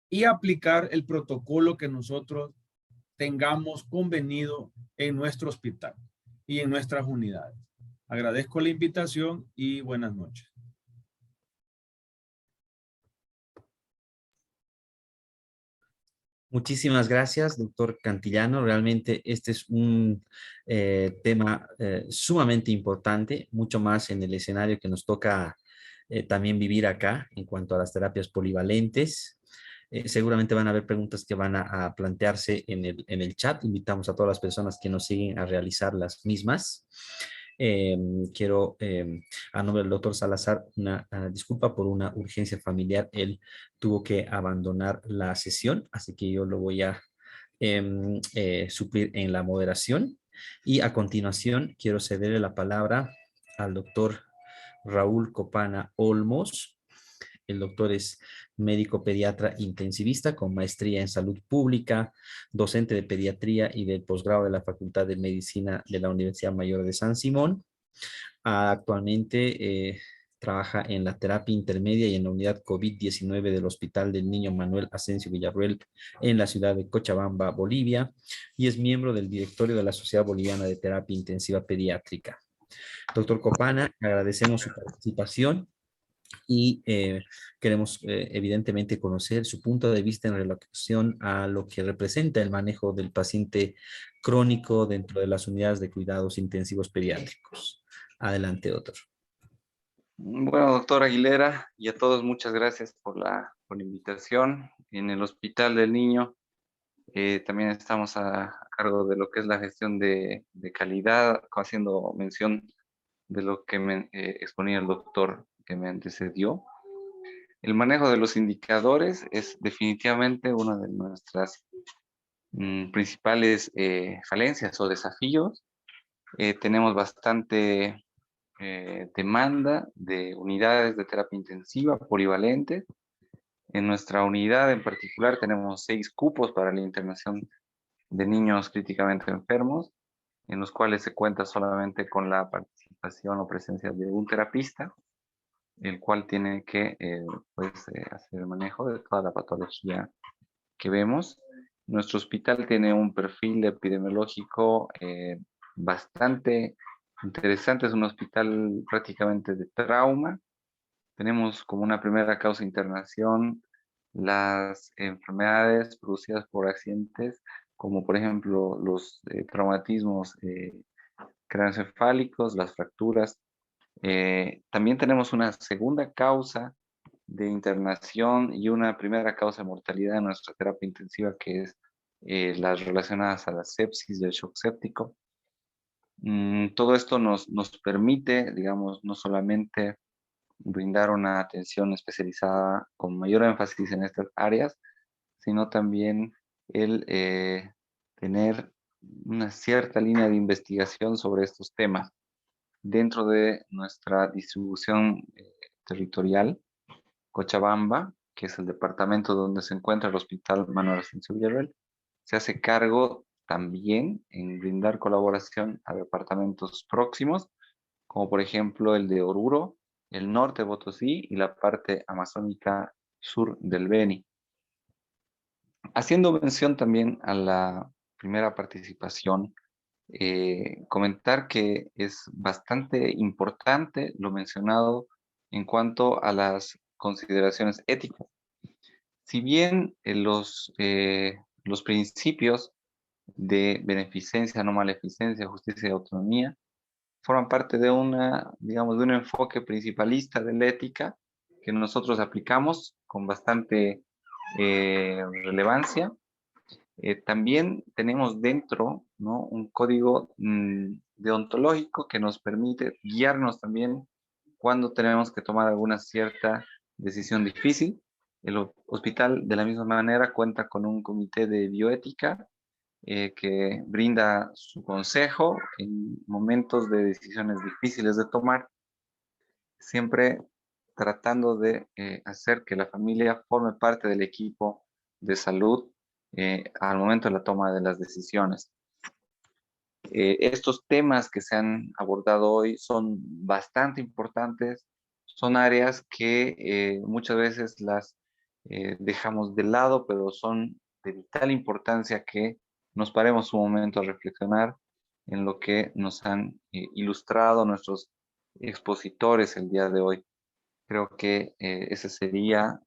y aplicar el protocolo que nosotros tengamos convenido en nuestro hospital y en nuestras unidades. Agradezco la invitación y buenas noches. Muchísimas gracias, doctor Cantillano. Realmente este es un tema sumamente importante, mucho más en el escenario que nos toca también vivir acá en cuanto a las terapias polivalentes. Seguramente van a haber preguntas que van a plantearse en el chat. Invitamos a todas las personas que nos siguen a realizar las mismas. Quiero, a nombre del doctor Salazar, una disculpa por una urgencia familiar. Él tuvo que abandonar la sesión, así que yo lo voy a suplir en la moderación. Y a continuación quiero cederle la palabra al doctor Raúl Copana Olmos. El doctor es médico pediatra intensivista con maestría en salud pública, docente de pediatría y del posgrado de la Facultad de Medicina de la Universidad Mayor de San Simón. Actualmente trabaja en la terapia intermedia y en la unidad COVID-19 del Hospital del Niño Manuel Asensio Villarruel en la ciudad de Cochabamba, Bolivia, y es miembro del directorio de la Sociedad Boliviana de Terapia Intensiva Pediátrica. Doctor Copana, agradecemos su participación y queremos evidentemente conocer su punto de vista en relación a lo que representa el manejo del paciente crónico dentro de las unidades de cuidados intensivos pediátricos. Adelante, doctor. Bueno, doctor Aguilera, y a todos muchas gracias por la invitación. En el Hospital del Niño también estamos a cargo de lo que es la gestión de calidad, haciendo mención de lo que me exponía el doctor que me antecedió. El manejo de los indicadores es definitivamente una de nuestras principales falencias o desafíos. Tenemos bastante demanda de unidades de terapia intensiva polivalentes. En nuestra unidad en particular tenemos 6 cupos para la internación de niños críticamente enfermos, en los cuales se cuenta solamente con la participación o presencia de un terapista, el cual tiene que hacer el manejo de toda la patología que vemos. Nuestro hospital tiene un perfil epidemiológico bastante interesante. Es un hospital prácticamente de trauma. Tenemos como una primera causa de internación las enfermedades producidas por accidentes, como por ejemplo los traumatismos craneoencefálicos, las fracturas. También tenemos una segunda causa de internación y una primera causa de mortalidad en nuestra terapia intensiva, que es las relacionadas a la sepsis y el shock séptico. Todo esto nos permite, digamos, no solamente brindar una atención especializada con mayor énfasis en estas áreas, sino también el tener una cierta línea de investigación sobre estos temas dentro de nuestra distribución territorial. Cochabamba, que es el departamento donde se encuentra el Hospital Manuel Asensio Villarreal, se hace cargo también en brindar colaboración a departamentos próximos, como por ejemplo el de Oruro, el norte de Potosí y la parte amazónica sur del Beni. Haciendo mención también a la primera participación, comentar que es bastante importante lo mencionado en cuanto a las consideraciones éticas. Si bien los principios de beneficencia, no maleficencia, justicia y autonomía forman parte de digamos, de un enfoque principalista de la ética que nosotros aplicamos con bastante relevancia. También tenemos dentro, ¿no?, un código deontológico que nos permite guiarnos también cuando tenemos que tomar alguna cierta decisión difícil. El hospital, de la misma manera, cuenta con un comité de bioética que brinda su consejo en momentos de decisiones difíciles de tomar, siempre tratando de hacer que la familia forme parte del equipo de salud al momento de la toma de las decisiones. Estos temas que se han abordado hoy son bastante importantes, son áreas que muchas veces las dejamos de lado, pero son de vital importancia que nos paremos un momento a reflexionar en lo que nos han ilustrado nuestros expositores el día de hoy. Creo que esa sería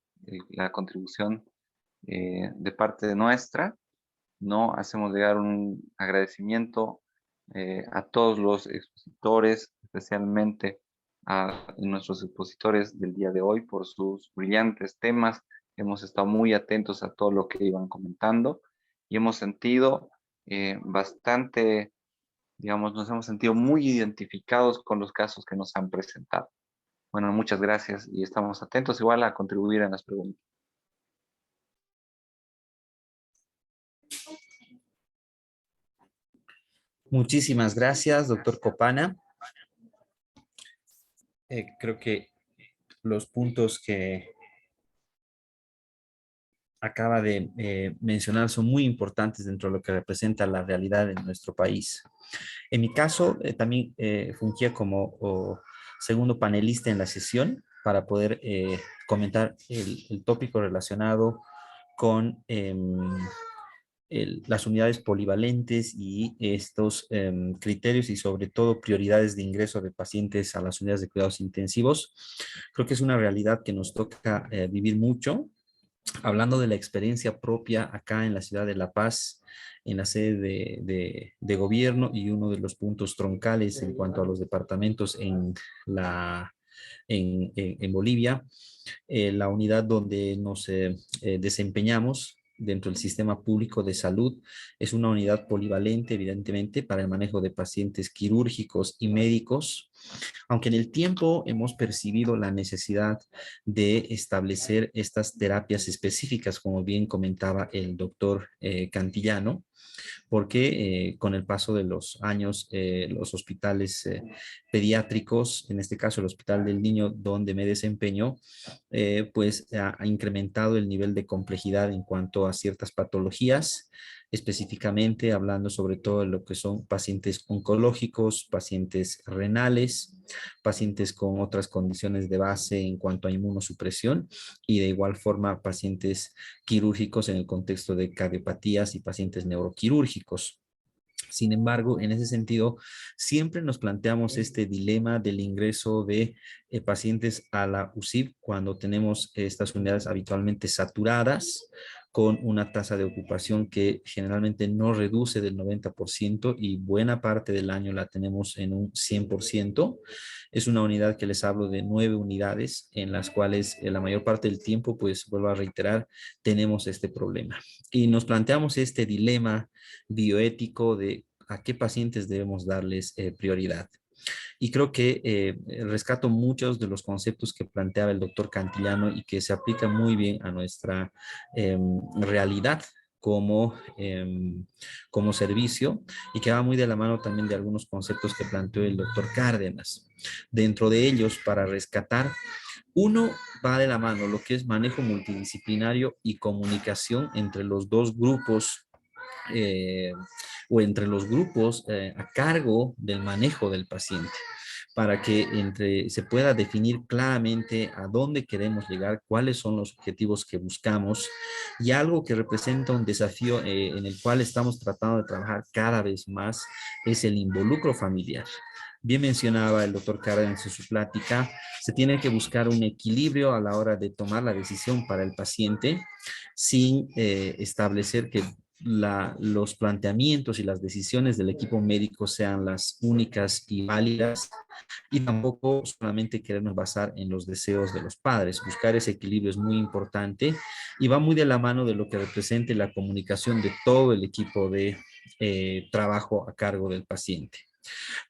la contribución de parte de nuestra. No hacemos llegar un agradecimiento a todos los expositores, especialmente a nuestros expositores del día de hoy por sus brillantes temas. Hemos estado muy atentos a todo lo que iban comentando y hemos sentido bastante, digamos, nos hemos sentido muy identificados con los casos que nos han presentado. Bueno, muchas gracias y estamos atentos igual a contribuir en las preguntas. Muchísimas gracias, doctor Copana. Creo que los puntos que acaba de mencionar son muy importantes dentro de lo que representa la realidad en nuestro país. En mi caso, también fungía como segundo panelista en la sesión para poder comentar el tópico relacionado con las unidades polivalentes y estos criterios y sobre todo prioridades de ingreso de pacientes a las unidades de cuidados intensivos. Creo que es una realidad que nos toca vivir mucho. Hablando de la experiencia propia acá en la ciudad de La Paz, en la sede de gobierno y uno de los puntos troncales en cuanto a los departamentos en Bolivia, la unidad donde nos desempeñamos dentro del sistema público de salud es una unidad polivalente, evidentemente, para el manejo de pacientes quirúrgicos y médicos, aunque en el tiempo hemos percibido la necesidad de establecer estas terapias específicas, como bien comentaba el doctor Cantillano, porque con el paso de los años, los hospitales pediátricos, en este caso el Hospital del Niño donde me desempeño, pues ha incrementado el nivel de complejidad en cuanto a ciertas patologías, específicamente hablando sobre todo de lo que son pacientes oncológicos, pacientes renales, pacientes con otras condiciones de base en cuanto a inmunosupresión y de igual forma pacientes quirúrgicos en el contexto de cardiopatías y pacientes neuroquirúrgicos. Sin embargo, en ese sentido, siempre nos planteamos este dilema del ingreso de pacientes a la UCIP cuando tenemos estas unidades habitualmente saturadas, con una tasa de ocupación que generalmente no reduce del 90% y buena parte del año la tenemos en un 100%. Es una unidad que les hablo de 9 unidades en las cuales la mayor parte del tiempo, pues vuelvo a reiterar, tenemos este problema. Y nos planteamos este dilema bioético de a qué pacientes debemos darles prioridad. Y creo que rescato muchos de los conceptos que planteaba el doctor Cantillano y que se aplican muy bien a nuestra realidad como servicio, y que va muy de la mano también de algunos conceptos que planteó el doctor Cárdenas. Dentro de ellos, para rescatar, uno va de la mano lo que es manejo multidisciplinario y comunicación entre los dos grupos o entre los grupos a cargo del manejo del paciente, para que se pueda definir claramente a dónde queremos llegar, cuáles son los objetivos que buscamos, y algo que representa un desafío en el cual estamos tratando de trabajar cada vez más es el involucro familiar. Bien mencionaba el doctor Cárdenas en su plática, se tiene que buscar un equilibrio a la hora de tomar la decisión para el paciente sin establecer que los planteamientos y las decisiones del equipo médico sean las únicas y válidas, y tampoco solamente querernos basar en los deseos de los padres. Buscar ese equilibrio es muy importante y va muy de la mano de lo que represente la comunicación de todo el equipo de trabajo a cargo del paciente.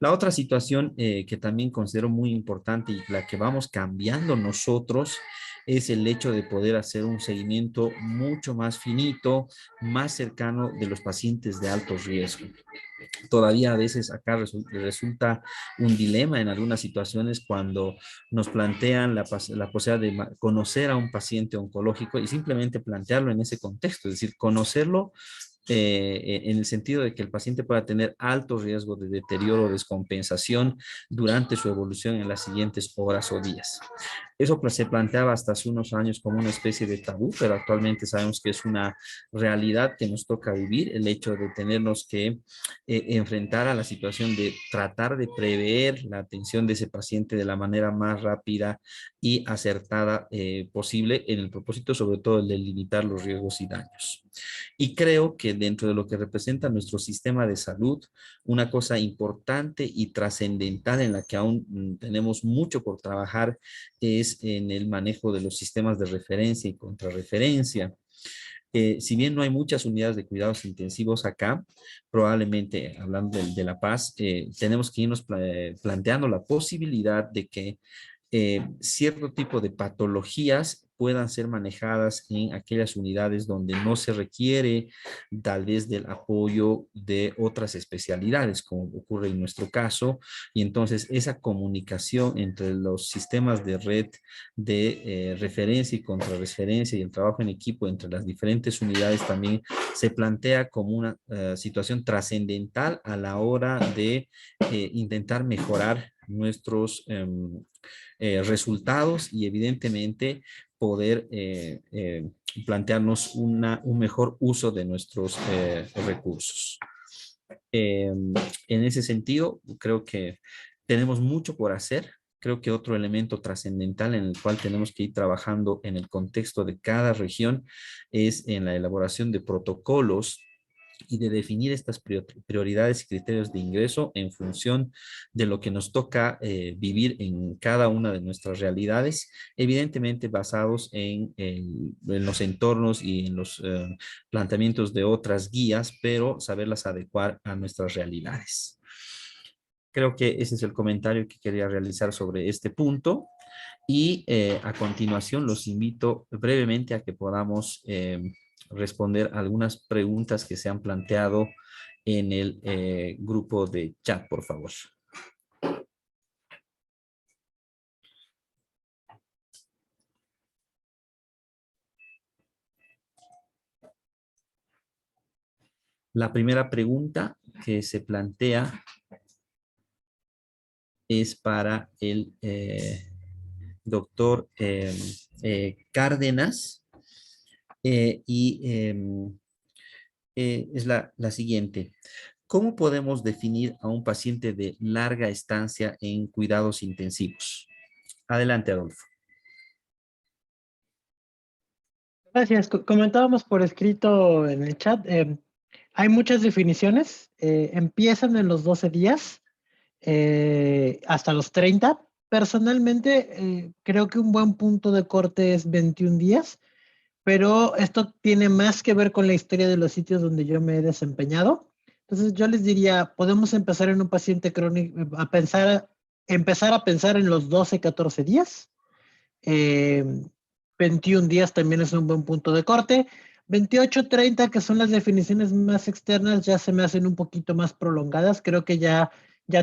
La otra situación que también considero muy importante y la que vamos cambiando nosotros es el hecho de poder hacer un seguimiento mucho más finito, más cercano de los pacientes de alto riesgo. Todavía a veces acá resulta un dilema en algunas situaciones cuando nos plantean la posibilidad de conocer a un paciente oncológico y simplemente plantearlo en ese contexto, es decir, conocerlo en el sentido de que el paciente pueda tener alto riesgo de deterioro o descompensación durante su evolución en las siguientes horas o días. Eso se planteaba hasta hace unos años como una especie de tabú, pero actualmente sabemos que es una realidad que nos toca vivir, el hecho de tenernos que enfrentar a la situación de tratar de prever la atención de ese paciente de la manera más rápida y acertada posible, en el propósito sobre todo de limitar los riesgos y daños. Y creo que dentro de lo que representa nuestro sistema de salud, una cosa importante y trascendental en la que aún tenemos mucho por trabajar es en el manejo de los sistemas de referencia y contrarreferencia. Si bien no hay muchas unidades de cuidados intensivos acá, probablemente hablando de La Paz, tenemos que irnos planteando la posibilidad de que cierto tipo de patologías puedan ser manejadas en aquellas unidades donde no se requiere tal vez del apoyo de otras especialidades, como ocurre en nuestro caso, y entonces esa comunicación entre los sistemas de red de referencia y contrarreferencia y el trabajo en equipo entre las diferentes unidades también se plantea como una situación trascendental a la hora de intentar mejorar nuestros resultados y evidentemente poder plantearnos un mejor uso de nuestros recursos. En ese sentido, creo que tenemos mucho por hacer. Creo que otro elemento trascendental en el cual tenemos que ir trabajando en el contexto de cada región es en la elaboración de protocolos y de definir estas prioridades y criterios de ingreso en función de lo que nos toca vivir en cada una de nuestras realidades, evidentemente basados en los entornos y en los planteamientos de otras guías, pero saberlas adecuar a nuestras realidades. Creo que ese es el comentario que quería realizar sobre este punto. Y a continuación los invito brevemente a que podamos responder algunas preguntas que se han planteado en el grupo de chat, por favor. La primera pregunta que se plantea es para el doctor Cárdenas y es la siguiente. ¿cómo podemos definir a un paciente de larga estancia en cuidados intensivos? Adelante, Adolfo. Gracias. Comentábamos por escrito en el chat. Hay muchas definiciones. Empiezan en los 12 días hasta los 30. Personalmente, creo que un buen punto de corte es 21 días, pero esto tiene más que ver con la historia de los sitios donde yo me he desempeñado. Entonces, yo les diría, podemos empezar en un paciente crónico, empezar a pensar en los 12, 14 días. 21 días también es un buen punto de corte. 28, 30, que son las definiciones más externas, ya se me hacen un poquito más prolongadas. Creo que ya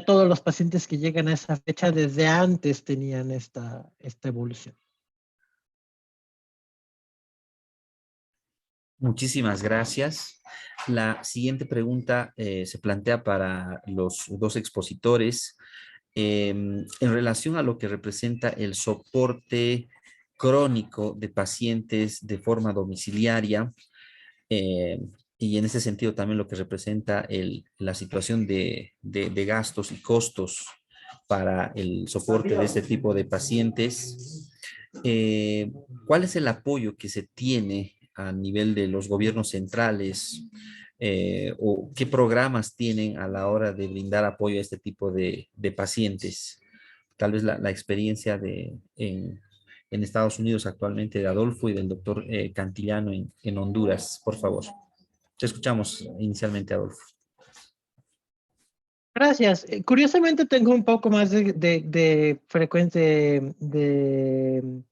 todos los pacientes que llegan a esa fecha desde antes tenían esta evolución. Muchísimas gracias. La siguiente pregunta se plantea para los dos expositores en relación a lo que representa el soporte crónico de pacientes de forma domiciliaria y en ese sentido también lo que representa la situación de gastos y costos para el soporte de este tipo de pacientes. ¿Cuál es el apoyo que se tiene a nivel de los gobiernos centrales o qué programas tienen a la hora de brindar apoyo a este tipo de pacientes? Tal vez la experiencia en Estados Unidos actualmente de Adolfo y del doctor Cantillano en Honduras, por favor. Te escuchamos inicialmente, Adolfo. Gracias. Curiosamente tengo un poco más de frecuente de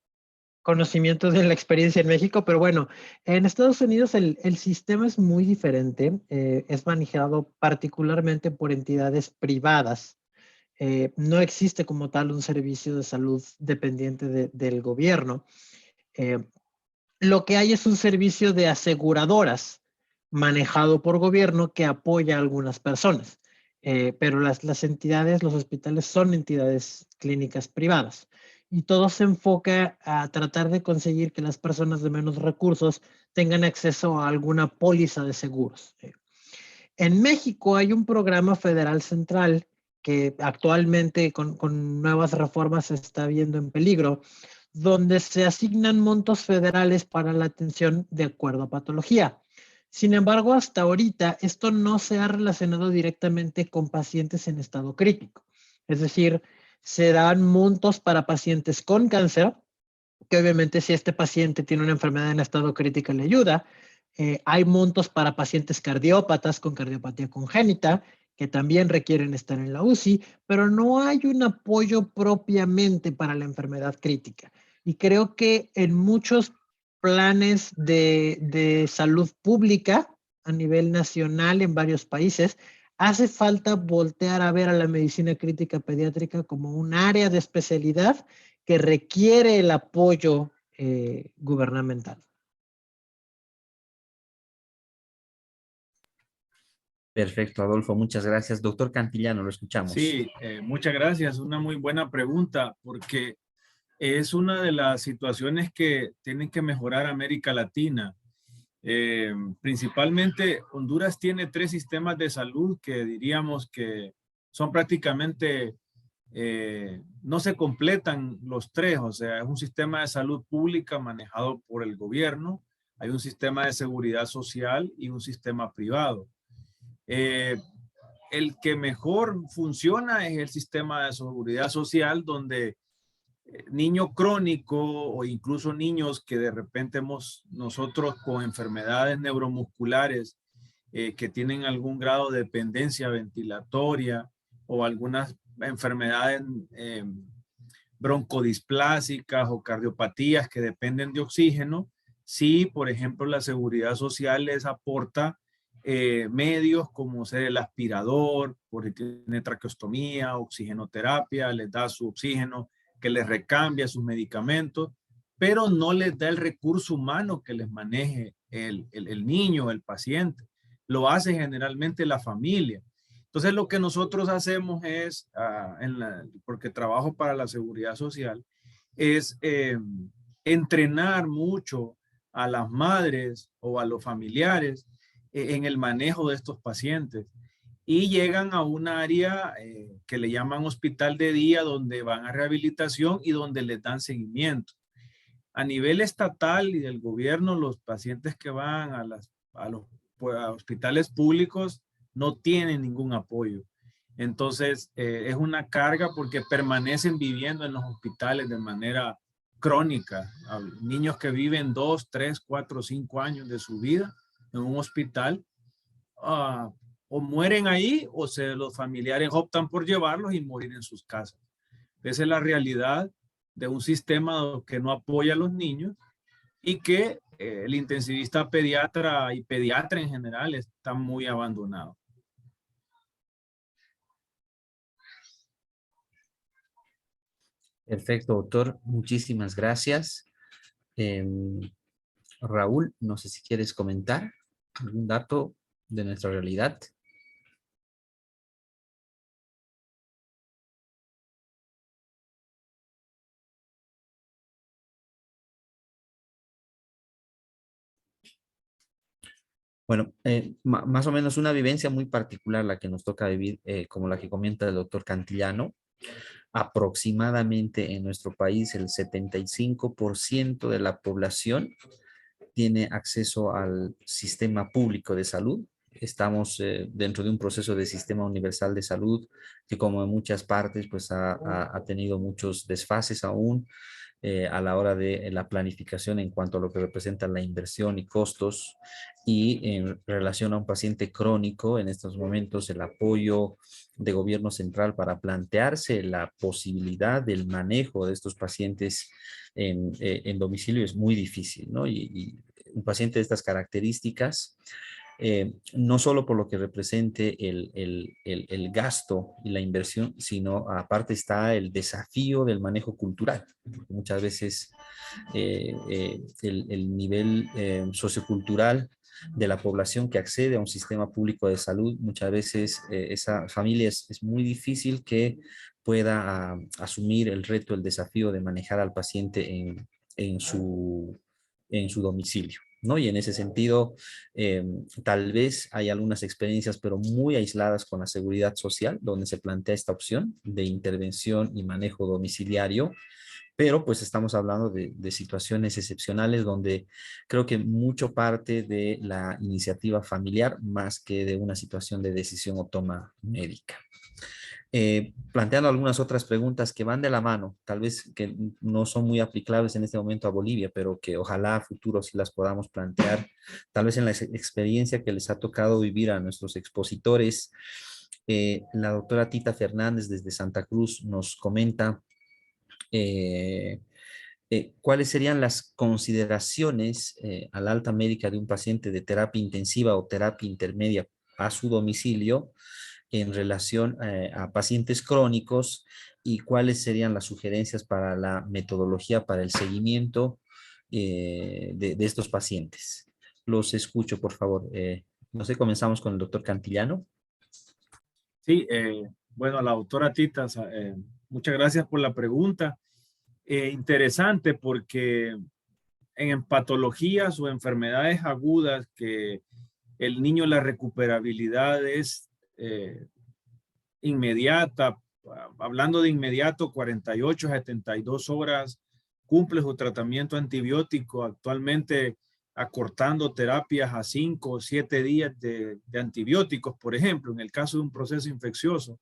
conocimientos de la experiencia en México, pero bueno, en Estados Unidos el sistema es muy diferente, es manejado particularmente por entidades privadas. No existe como tal un servicio de salud dependiente del gobierno. Lo que hay es un servicio de aseguradoras manejado por gobierno que apoya a algunas personas, pero las entidades, los hospitales son entidades clínicas privadas y todo se enfoca a tratar de conseguir que las personas de menos recursos tengan acceso a alguna póliza de seguros. En México hay un programa federal central que actualmente con nuevas reformas se está viendo en peligro, donde se asignan montos federales para la atención de acuerdo a patología. Sin embargo, hasta ahorita esto no se ha relacionado directamente con pacientes en estado crítico. Es decir, se dan montos para pacientes con cáncer, que obviamente si este paciente tiene una enfermedad en estado crítico le ayuda. Hay montos para pacientes cardiópatas con cardiopatía congénita, que también requieren estar en la UCI, pero no hay un apoyo propiamente para la enfermedad crítica. Y creo que en muchos planes de salud pública a nivel nacional en varios países, hace falta voltear a ver a la medicina crítica pediátrica como un área de especialidad que requiere el apoyo gubernamental. Perfecto, Adolfo, muchas gracias. Doctor Cantillano, lo escuchamos. Sí, muchas gracias. Una muy buena pregunta porque es una de las situaciones que tienen que mejorar América Latina. Principalmente Honduras tiene 3 sistemas de salud que diríamos que son prácticamente, no se completan los 3, o sea, es un sistema de salud pública manejado por el gobierno, hay un sistema de seguridad social y un sistema privado. El que mejor funciona es el sistema de seguridad social, donde niño crónico o incluso niños que de repente nosotros con enfermedades neuromusculares que tienen algún grado de dependencia ventilatoria o algunas enfermedades broncodisplásicas o cardiopatías que dependen de oxígeno, sí, por ejemplo, la seguridad social les aporta medios como ser el aspirador, porque tiene traqueostomía, oxigenoterapia, les da su oxígeno, que les recambia sus medicamentos, pero no les da el recurso humano que les maneje el niño, el paciente. Lo hace generalmente la familia. Entonces lo que nosotros hacemos es, porque trabajo para la seguridad social, es entrenar mucho a las madres o a los familiares en el manejo de estos pacientes. y llegan a un área que le llaman hospital de día, donde van a rehabilitación y donde les dan seguimiento. A nivel estatal y del gobierno, los pacientes que van a los hospitales públicos no tienen ningún apoyo. Entonces, es una carga porque permanecen viviendo en los hospitales de manera crónica. Niños que viven 2, 3, 4, 5 años de su vida en un hospital, o mueren ahí o los familiares optan por llevarlos y morir en sus casas. Esa es la realidad de un sistema que no apoya a los niños y que el intensivista pediatra y pediatra en general está muy abandonado. Perfecto, doctor. Muchísimas gracias. Raúl, no sé si quieres comentar algún dato de nuestra realidad. Bueno, más o menos una vivencia muy particular la que nos toca vivir, como la que comenta el doctor Cantillano. Aproximadamente en nuestro país el 75% de la población tiene acceso al sistema público de salud. Estamos dentro de un proceso de sistema universal de salud que, como en muchas partes, pues ha tenido muchos desfases aún a la hora de la planificación en cuanto a lo que representa la inversión y costos, y en relación a un paciente crónico, en estos momentos el apoyo de gobierno central para plantearse la posibilidad del manejo de estos pacientes en domicilio es muy difícil, ¿no? Y un paciente de estas características, no solo por lo que represente el gasto y la inversión, sino aparte está el desafío del manejo cultural. Muchas veces el nivel sociocultural de la población que accede a un sistema público de salud, muchas veces esa familia es muy difícil que pueda asumir el reto, el desafío de manejar al paciente en su domicilio, ¿no? Y en ese sentido, tal vez hay algunas experiencias, pero muy aisladas con la seguridad social, donde se plantea esta opción de intervención y manejo domiciliario, pero pues estamos hablando de situaciones excepcionales donde creo que mucho parte de la iniciativa familiar más que de una situación de decisión o toma médica. Planteando algunas otras preguntas que van de la mano, tal vez que no son muy aplicables en este momento a Bolivia, pero que ojalá a futuro sí las podamos plantear, tal vez en la experiencia que les ha tocado vivir a nuestros expositores. La doctora Tita Fernández desde Santa Cruz nos comenta cuáles serían las consideraciones a la alta médica de un paciente de terapia intensiva o terapia intermedia a su domicilio en relación a pacientes crónicos, y cuáles serían las sugerencias para la metodología para el seguimiento de estos pacientes. Los escucho, por favor. No sé, comenzamos con el doctor Cantillano. Sí, bueno, a la doctora Tita, muchas gracias por la pregunta. Interesante porque en patologías o enfermedades agudas que el niño, la recuperabilidad es inmediata, hablando de inmediato, 48 a 72 horas, cumple su tratamiento antibiótico, actualmente acortando terapias a 5 o 7 días de antibióticos, por ejemplo, en el caso de un proceso infeccioso.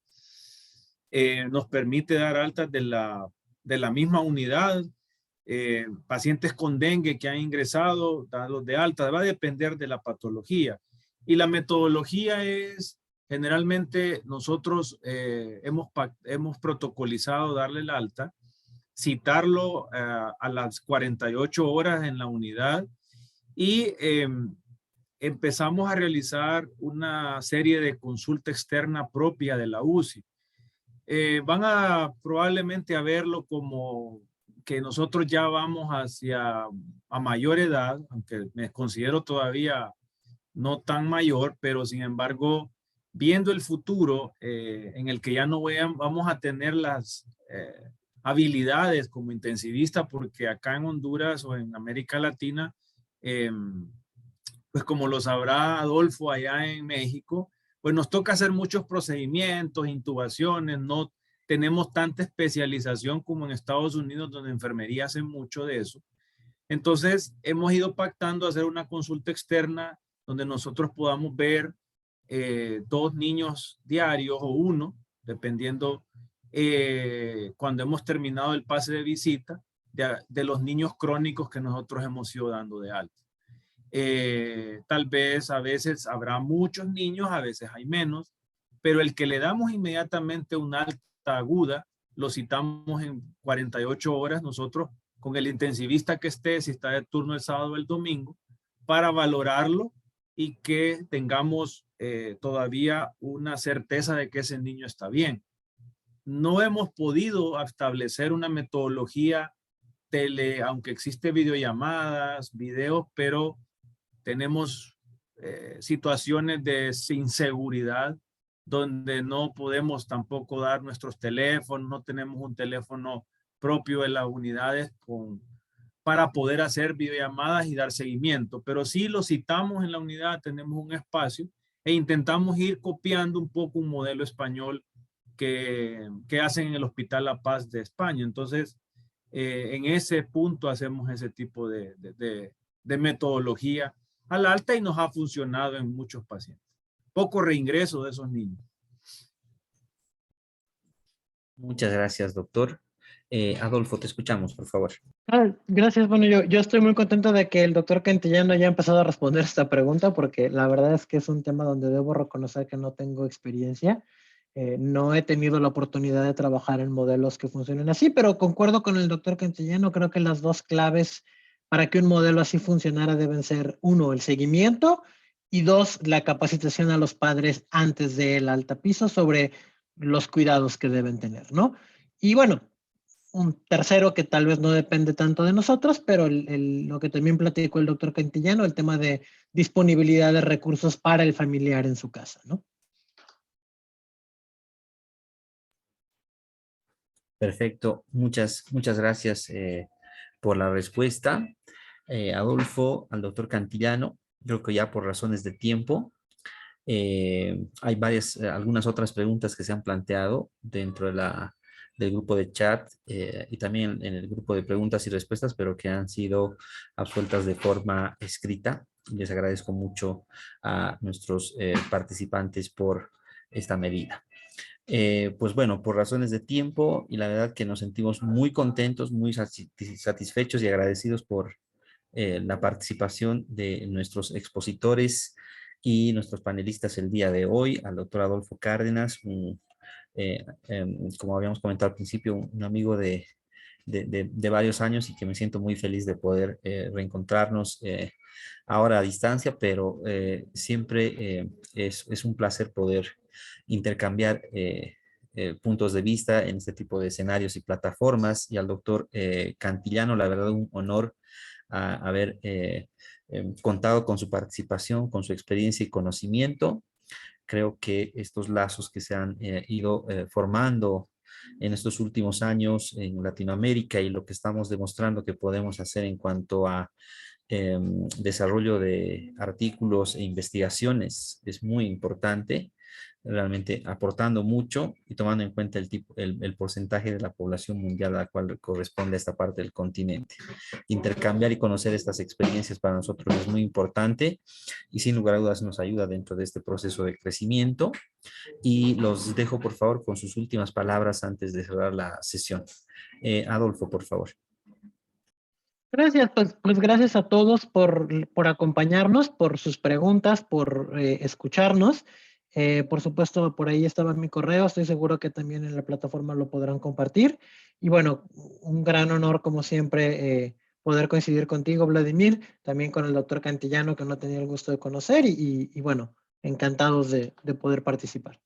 Nos permite dar altas de la misma unidad. Pacientes con dengue que han ingresado, dados de alta, va a depender de la patología. Y la metodología es, generalmente nosotros hemos protocolizado darle el alta, citarlo a las 48 horas en la unidad, y empezamos a realizar una serie de consulta externa propia de la UCI. Van a probablemente a verlo como que nosotros ya vamos hacia a mayor edad, aunque me considero todavía no tan mayor, pero sin embargo, viendo el futuro en el que ya no vamos a tener las habilidades como intensivista, porque acá en Honduras o en América Latina, pues como lo sabrá Adolfo allá en México, pues nos toca hacer muchos procedimientos, intubaciones, no tenemos tanta especialización como en Estados Unidos, donde enfermería hace mucho de eso. Entonces, hemos ido pactando hacer una consulta externa donde nosotros podamos ver 2 niños diarios o 1, dependiendo cuando hemos terminado el pase de visita de los niños crónicos que nosotros hemos ido dando de alta. Tal vez a veces habrá muchos niños, a veces hay menos, pero el que le damos inmediatamente una alta aguda, lo citamos en 48 horas nosotros con el intensivista que esté, si está de turno el sábado o el domingo, para valorarlo y que tengamos todavía una certeza de que ese niño está bien. No hemos podido establecer una metodología aunque existe videollamadas, videos, pero tenemos situaciones de inseguridad donde no podemos tampoco dar nuestros teléfonos, no tenemos un teléfono propio de las unidades para poder hacer videollamadas y dar seguimiento, pero sí lo citamos en la unidad, tenemos un espacio e intentamos ir copiando un poco un modelo español que hacen en el Hospital La Paz de España. Entonces, en ese punto hacemos ese tipo de metodología al alta y nos ha funcionado en muchos pacientes. Poco reingreso de esos niños. Muchas gracias, doctor. Adolfo, te escuchamos, por favor. Gracias. Bueno, yo estoy muy contento de que el doctor Cantillano haya empezado a responder esta pregunta, porque la verdad es que es un tema donde debo reconocer que no tengo experiencia. No he tenido la oportunidad de trabajar en modelos que funcionen así, pero concuerdo con el doctor Cantillano. Creo que las 2 claves para que un modelo así funcionara deben ser, 1, el seguimiento, y 2, la capacitación a los padres antes del alta piso sobre los cuidados que deben tener, ¿no? Y bueno, un tercero que tal vez no depende tanto de nosotros, pero lo que también platicó el doctor Cantillano, el tema de disponibilidad de recursos para el familiar en su casa, ¿no? Perfecto, muchas gracias por la respuesta. Adolfo, al doctor Cantillano, creo que ya por razones de tiempo, hay algunas otras preguntas que se han planteado dentro del grupo de chat y también en el grupo de preguntas y respuestas, pero que han sido absueltas de forma escrita. Les agradezco mucho a nuestros participantes por esta medida. Pues bueno, por razones de tiempo y la verdad que nos sentimos muy contentos, muy satisfechos y agradecidos por la participación de nuestros expositores y nuestros panelistas el día de hoy, al doctor Adolfo Cárdenas, como habíamos comentado al principio, un amigo de varios años y que me siento muy feliz de poder reencontrarnos ahora a distancia, pero siempre es un placer poder intercambiar puntos de vista en este tipo de escenarios y plataformas. Y al doctor Cantillano, la verdad, un honor haber contado con su participación, con su experiencia y conocimiento. Creo que estos lazos que se han ido formando en estos últimos años en Latinoamérica y lo que estamos demostrando que podemos hacer en cuanto a desarrollo de artículos e investigaciones es muy importante, realmente aportando mucho y tomando en cuenta el porcentaje de la población mundial a la cual corresponde a esta parte del continente. Intercambiar y conocer estas experiencias para nosotros es muy importante y sin lugar a dudas nos ayuda dentro de este proceso de crecimiento. Y los dejo, por favor, con sus últimas palabras antes de cerrar la sesión. Adolfo, por favor. Gracias, pues gracias a todos por acompañarnos, por sus preguntas, por escucharnos. Por supuesto, por ahí estaba mi correo, estoy seguro que también en la plataforma lo podrán compartir. Y bueno, un gran honor, como siempre, poder coincidir contigo, Vladimir, también con el doctor Cantillano, que no tenía el gusto de conocer, y bueno, encantados de poder participar.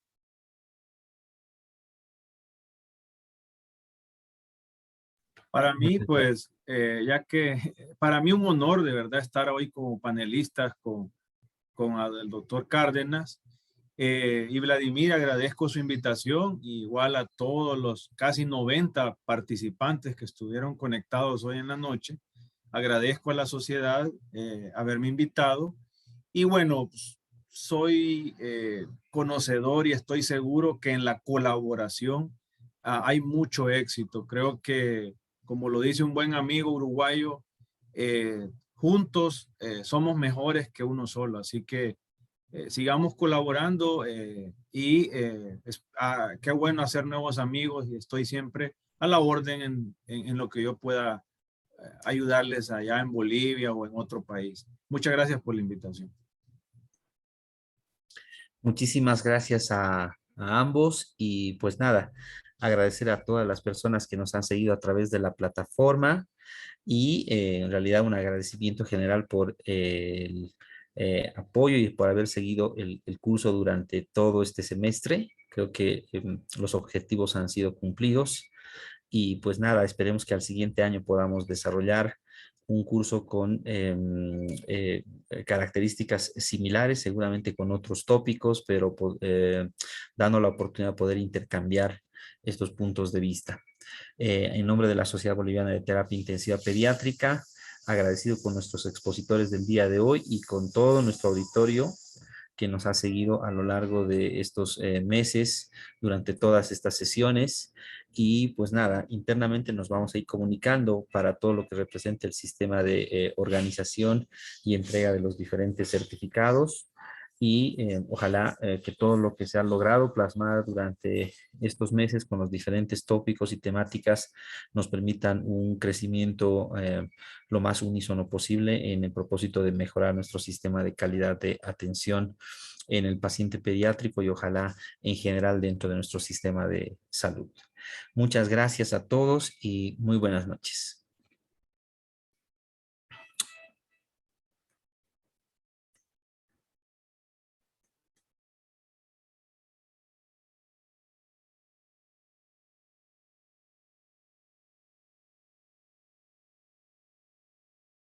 Para mí, pues, ya que para mí un honor de verdad estar hoy como panelistas con el doctor Cárdenas. Y Vladimir, agradezco su invitación, igual a todos los casi 90 participantes que estuvieron conectados hoy en la noche. Agradezco a la sociedad haberme invitado. Y bueno, pues, soy conocedor y estoy seguro que en la colaboración hay mucho éxito. Creo que, como lo dice un buen amigo uruguayo, juntos somos mejores que uno solo. Así que sigamos colaborando qué bueno hacer nuevos amigos y estoy siempre a la orden en lo que yo pueda ayudarles allá en Bolivia o en otro país. Muchas gracias por la invitación. Muchísimas gracias a ambos y pues nada, agradecer a todas las personas que nos han seguido a través de la plataforma y en realidad un agradecimiento general por el apoyo y por haber seguido el curso durante todo este semestre. Creo que los objetivos han sido cumplidos y pues nada, esperemos que al siguiente año podamos desarrollar un curso con características similares, seguramente con otros tópicos, pero dando la oportunidad de poder intercambiar estos puntos de vista. En nombre de la Sociedad Boliviana de Terapia Intensiva Pediátrica, agradecido con nuestros expositores del día de hoy y con todo nuestro auditorio que nos ha seguido a lo largo de estos meses durante todas estas sesiones. Y pues nada, internamente nos vamos a ir comunicando para todo lo que representa el sistema de organización y entrega de los diferentes certificados. Y ojalá que todo lo que se ha logrado plasmar durante estos meses con los diferentes tópicos y temáticas nos permitan un crecimiento lo más unísono posible en el propósito de mejorar nuestro sistema de calidad de atención en el paciente pediátrico y ojalá en general dentro de nuestro sistema de salud. Muchas gracias a todos y muy buenas noches.